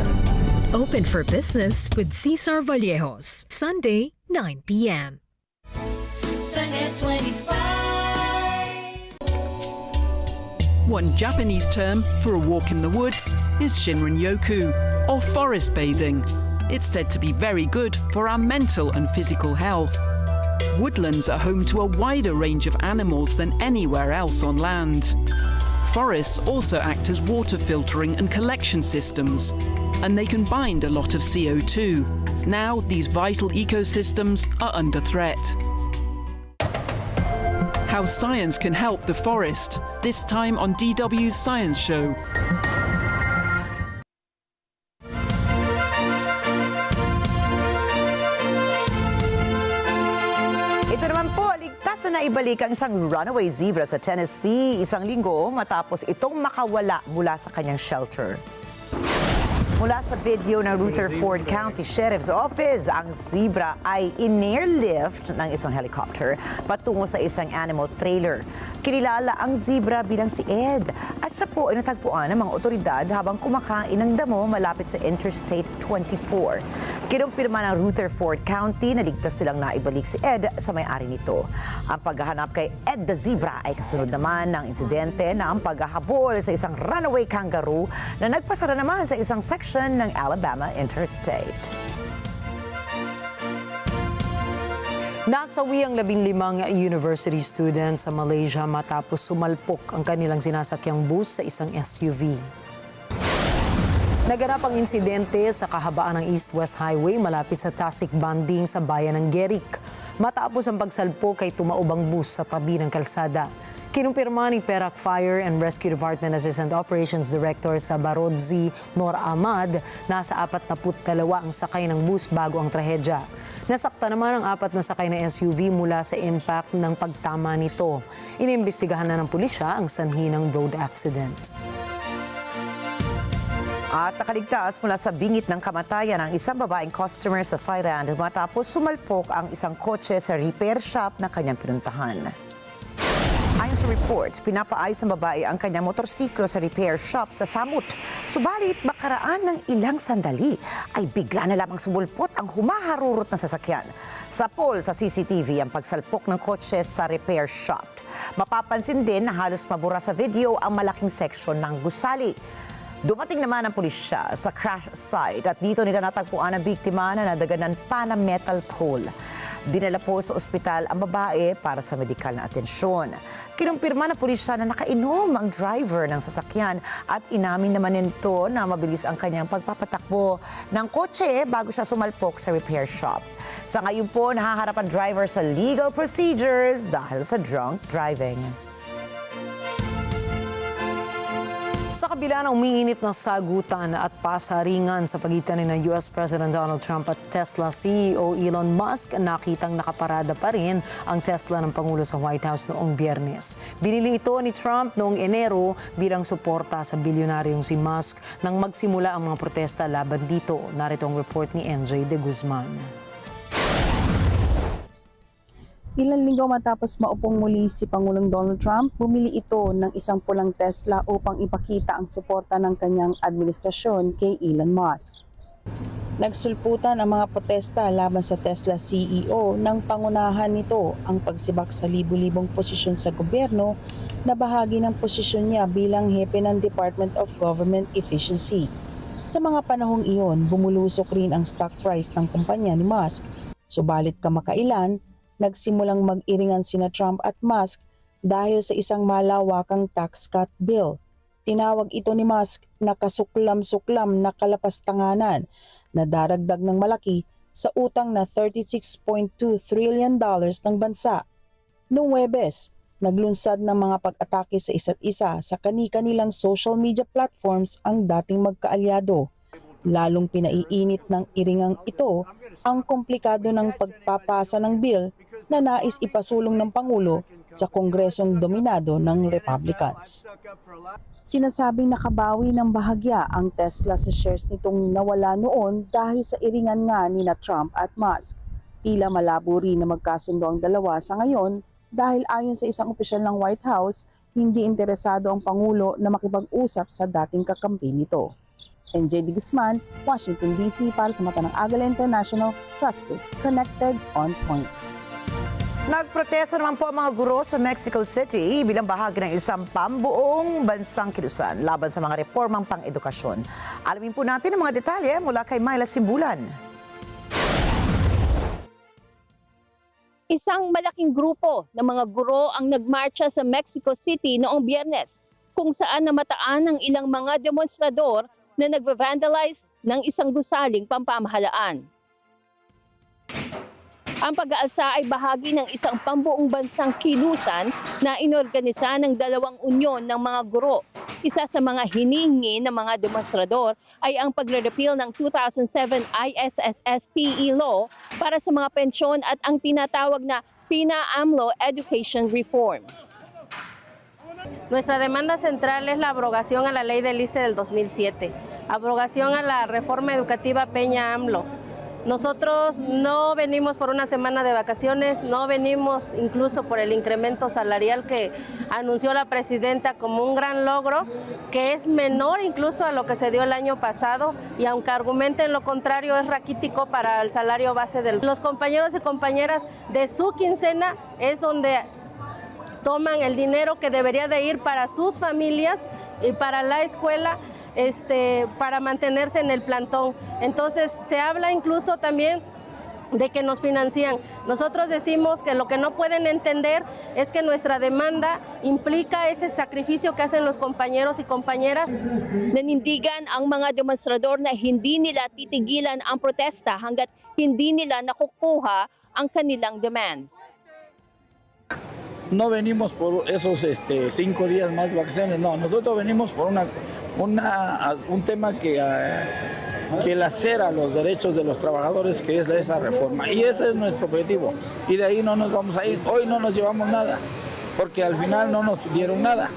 Open for Business with Cesar Vallejos, Sunday, 9 p.m. Sa NET25. One Japanese term for a walk in the woods is Shinrin-yoku, or forest bathing. It's said to be very good for our mental and physical health. Woodlands are home to a wider range of animals than anywhere else on land. Forests also act as water filtering and collection systems, and they can bind a lot of CO2. Now, these vital ecosystems are under threat. How science can help the forest, this time on DW's Science Show. Ito naman po, ligtas na naibalik ang isang runaway zebra sa Tennessee isang linggo matapos itong makawala mula sa kanyang shelter. Mula sa video ng Rutherford County Sheriff's Office, ang zebra ay in-airlift ng isang helicopter patungo sa isang animal trailer. Kinilala ang zebra bilang si Ed at siya po ay natagpuan ng mga otoridad habang kumakain ng damo malapit sa Interstate 24. Kinumpirma ng Rutherford County na ligtas nilang naibalik si Ed sa may-ari nito. Ang paghahanap kay Ed the zebra ay kasunod naman ng insidente na ang paghahabol sa isang runaway kangaroo na nagpasara naman sa isang section ng Alabama Interstate. Nasawi ang 15 university students sa Malaysia matapos sumalpok ang kanilang sinasakyang bus sa isang SUV. Naganap ang insidente sa kahabaan ng East-West Highway malapit sa Tasik Banding sa bayan ng Gerik. Matapos ang pagsalpok ay tumaubang bus sa tabi ng kalsada. Kinumpirma ni Perak Fire and Rescue Department Assistant Operations Director sa Barodzi, Nor Ahmad, nasa 42 ang sakay ng bus bago ang trahedya. Nasakta naman ang 4 na sakay na SUV mula sa impact ng pagtama nito. Iniimbestigahan na ng pulisya ang sanhi ng road accident. At nakaligtas mula sa bingit ng kamatayan ang isang babaeng customer sa Thailand matapos sumalpok ang isang kotse sa repair shop na kanyang pinuntahan. Ayon Ayon sa report, pinapaayos ng babae ang kanyang motorsiklo sa repair shop sa Samut. Subalit, makaraan ng ilang sandali ay bigla na lamang sumulpot ang humaharurot na sasakyan. Sa poll sa CCTV ang pagsalpok ng kotse sa repair shop. Mapapansin din na halos mabura sa video ang malaking seksyon ng gusali. Dumating naman ang pulisya sa crash site at dito nila natagpuan ang biktima na nadaganan pa ng metal pole. Dinala po sa ospital ang babae para sa medikal na atensyon. Kinumpirma ng pulisya na nakainom ang driver ng sasakyan at inamin naman nito na mabilis ang kanyang pagpapatakbo ng kotse bago siya sumalpok sa repair shop. Sa ngayon po, nahaharap ang driver sa legal procedures dahil sa drunk driving. Sa kabila ng umiinit na sagutan at pasaringan sa pagitan ni US President Donald Trump at Tesla CEO Elon Musk, nakitang nakaparada pa rin ang Tesla ng Pangulo sa White House noong Biyernes. Binili ito ni Trump noong Enero bilang suporta sa bilyonaryong si Musk nang magsimula ang mga protesta laban dito. Narito ang report ni NJ de Guzman. Ilang linggo matapos maupong muli si Pangulong Donald Trump, bumili ito ng isang pulang Tesla upang ipakita ang suporta ng kanyang administrasyon kay Elon Musk. Nagsulputan ang mga protesta laban sa Tesla CEO nang pangunahan nito ang pagsibak sa libu-libong posisyon sa gobyerno na bahagi ng posisyon niya bilang hepe ng Department of Government Efficiency. Sa mga panahong iyon, bumulusok rin ang stock price ng kumpanya ni Musk. Subalit kamakailan, nagsimulang mag-iringan sina Trump at Musk dahil sa isang malawakang tax cut bill. Tinawag ito ni Musk na kasuklam-suklam na kalapastanganan na daragdag ng malaki sa utang na $36.2 trillion ng bansa. Noong Huwebes, naglunsad ng mga pag-atake sa isa't isa sa kani-kanilang social media platforms ang dating magkaalyado. Lalong pinaiinit ng iringang ito ang komplikado ng pagpapasa ng bill na nais ipasulong ng Pangulo sa Kongresong dominado ng Republicans. Sinasabing nakabawi ng bahagya ang Tesla sa shares nitong nawala noon dahil sa iringan nga ni na Trump at Musk. Tila malabo rin na magkasundo ang dalawa sa ngayon dahil ayon sa isang opisyal ng White House, hindi interesado ang Pangulo na makipag-usap sa dating kakampi nito. NJ de Guzman, Washington DC para sa mata ng Agila International, Trusted, Connected, On Point. Nagprotesta naman po ang mga guro sa Mexico City bilang bahagi ng isang pambuong bansang kilusan laban sa mga reformang pang-edukasyon. Alamin po natin ang mga detalye mula kay Myla Simbulan. Isang malaking grupo ng mga guro ang nagmarcha sa Mexico City noong Biyernes, kung saan namataan ang ilang mga demonstrador na nagva-vandalize ng isang gusaling pampamahalaan. Ang pag-aalsa ay bahagi ng isang pambuong bansang kilusan na inorganisa ng dalawang unyon ng mga guro. Isa sa mga hinihingi ng mga demonstrador ay ang pagre-repeal ng 2007 ISSSTE law para sa mga pensyon at ang tinatawag na PINA-AMLO Education Reform. Nuestra demanda central es la abrogación a la ley del ISSSTE del 2007, abrogación a la reforma educativa Peña-AMLO. Nosotros no venimos por una semana de vacaciones, no venimos incluso por el incremento salarial que anunció la presidenta como un gran logro, que es menor incluso a lo que se dio el año pasado, y aunque argumenten lo contrario, es raquítico para el salario base de los compañeros y compañeras. De su quincena es donde toman el dinero que debería de ir para sus familias y para la escuela, para mantenerse en el plantón. Entonces se habla incluso también de que nos financian. Nosotros decimos que lo que no pueden entender es que nuestra demanda implica ese sacrificio que hacen los compañeros y compañeras. Nanindigan ang mga demonstrador na hindi nila titigilan ang protesta hanggat hindi nila nakukuha ang kanilang demands. No venimos por esos 5 días más de vacaciones, no, nosotros venimos por un tema que lacera los derechos de los trabajadores, que es esa reforma, y ese es nuestro objetivo, y de ahí no nos vamos a ir. Hoy no nos llevamos nada, porque al final no nos dieron nada.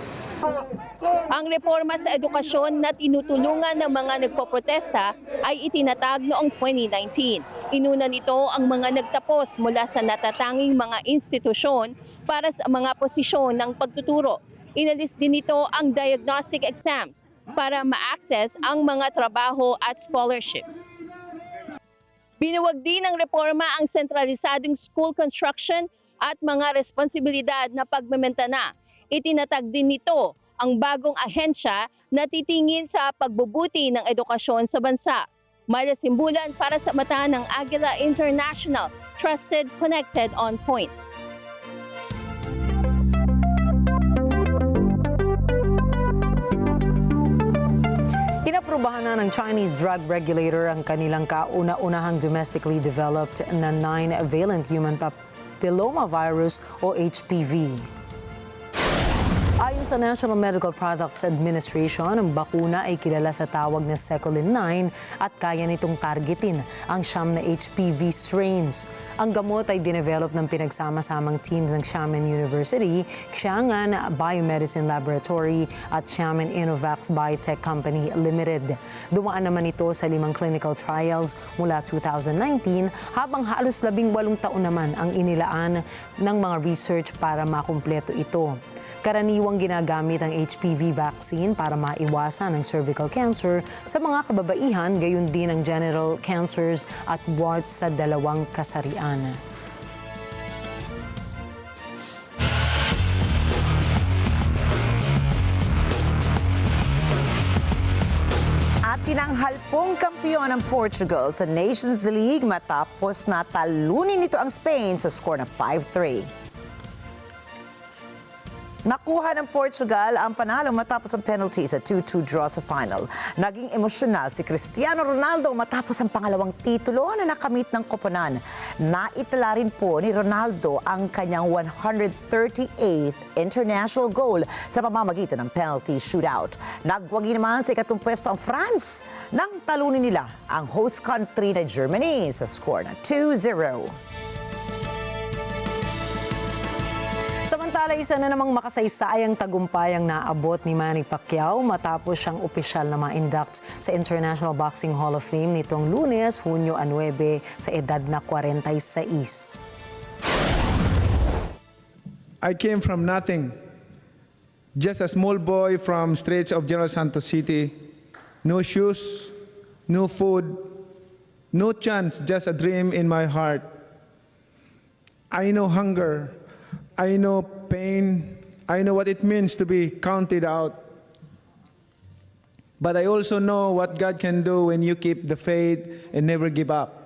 Ang reforma sa edukasyon na tinutulungan ng mga nagpoprotesta ay itinatag noong 2019. Inuna nito ang mga nagtapos mula sa natatanging mga institusyon para sa mga posisyon ng pagtuturo. Inalis din nito ang diagnostic exams para ma-access ang mga trabaho at scholarships. Binuwag din ng reforma ang sentralisadong school construction at mga responsibilidad na pagmemantana. Itinatag din nito ang bagong ahensya na titingin sa pagbubuti ng edukasyon sa bansa. Maya Simbulan para sa mata ng Agila International, trusted, connected, on point. Inaprubahan na ng Chinese drug regulator ang kanilang kauna-unahang domestically developed na 9-valent human papillomavirus o HPV. Ayon sa National Medical Products Administration, ang bakuna ay kilala sa tawag na Secolin 9 at kaya nitong targetin ang 9 na HPV strains. Ang gamot ay dinevelop ng pinagsama-samang teams ng Xiamen University, Xiangan Biomedicine Laboratory at Xiamen Innovax Biotech Company Limited. Dumaan naman ito sa 5 clinical trials mula 2019 habang halos 18 taon naman ang inilaan ng mga research para makumpleto ito. Karaniwang ginagamit ang HPV vaccine para maiwasan ang cervical cancer sa mga kababaihan, gayon din ang genital cancers at warts sa 2 kasarian. At tinanghal pong kampiyon ng Portugal sa Nations League matapos na talunin nito ang Spain sa score na 5-3. Nakuha ng Portugal ang panalo matapos ang penalty sa 2-2 draw sa final. Naging emosyonal si Cristiano Ronaldo matapos ang pangalawang titulo na nakamit ng koponan. Naitala rin po ni Ronaldo ang kanyang 138th international goal sa pamamagitan ng penalty shootout. Nagwagi naman sa ikatong pwesto ang France nang talunin nila ang host country na Germany sa score na 2-0. Samantala, isa na namang makasaysayang tagumpay ang naabot ni Manny Pacquiao matapos siyang opisyal na ma-induct sa International Boxing Hall of Fame nitong Lunes, Hunyo 9 sa edad na 46. I came from nothing. Just a small boy from streets of General Santos City. No shoes, no food, no chance, just a dream in my heart. I know hunger. I know pain. I know what it means to be counted out. But I also know what God can do when you keep the faith and never give up.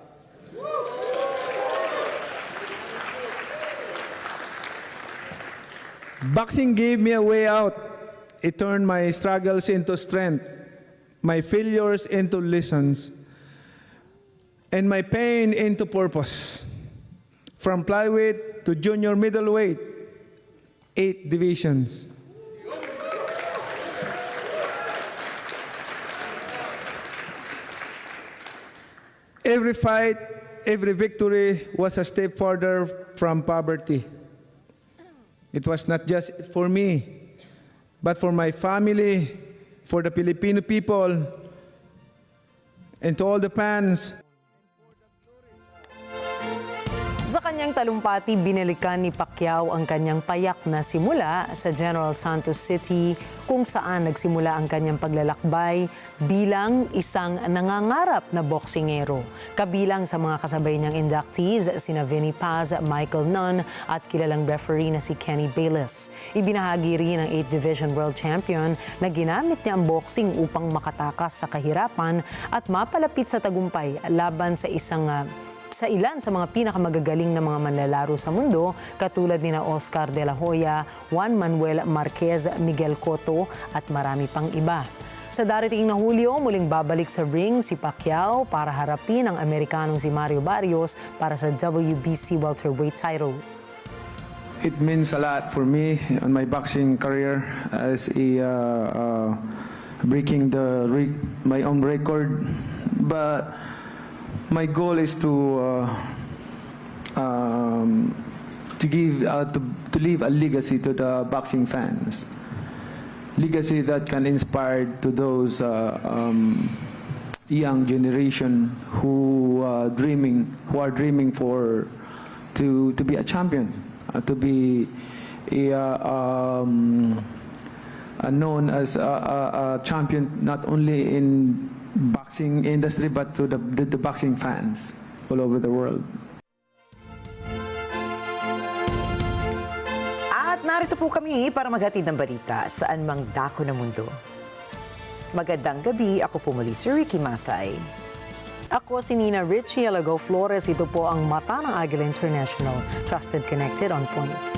Boxing gave me a way out. It turned my struggles into strength, my failures into lessons, and my pain into purpose. From flyweight to junior middleweight, 8 divisions. Every fight, every victory was a step further from poverty. It was not just for me, but for my family, for the Filipino people, and to all the fans. Sa kanyang talumpati, binalikan ni Pacquiao ang kanyang payak na simula sa General Santos City kung saan nagsimula ang kanyang paglalakbay bilang isang nangangarap na boksingero. Kabilang sa mga kasabay niyang inductees, sina Vinny Paz, Michael Nunn at kilalang referee na si Kenny Bayless. Ibinahagi rin ng 8th Division World Champion na ginamit niya ang boxing upang makatakas sa kahirapan at mapalapit sa tagumpay laban sa ilan sa mga pinakamagagaling na mga manlalaro sa mundo katulad ni Oscar de la Hoya, Juan Manuel Marquez, Miguel Cotto at marami pang iba. Sa darating na Hulyo, muling babalik sa ring si Pacquiao para harapin ang Amerikanong si Mario Barrios para sa WBC welterweight title. It means a lot for me on my boxing career as breaking my own record, but my goal is to leave a legacy to the boxing fans, legacy that can inspire to those young generation who are dreaming to be a champion, to be known as a champion not only in boxing industry but to the boxing fans all over the world. At narito po kami para maghatid ng balita saan mang dako ng mundo. Magandang gabi, ako po muli si Rikki Mathay. Ako si Nina Rikki, Alagao, Flores. Ito po ang mata ng Agila International. Trusted, connected, on point.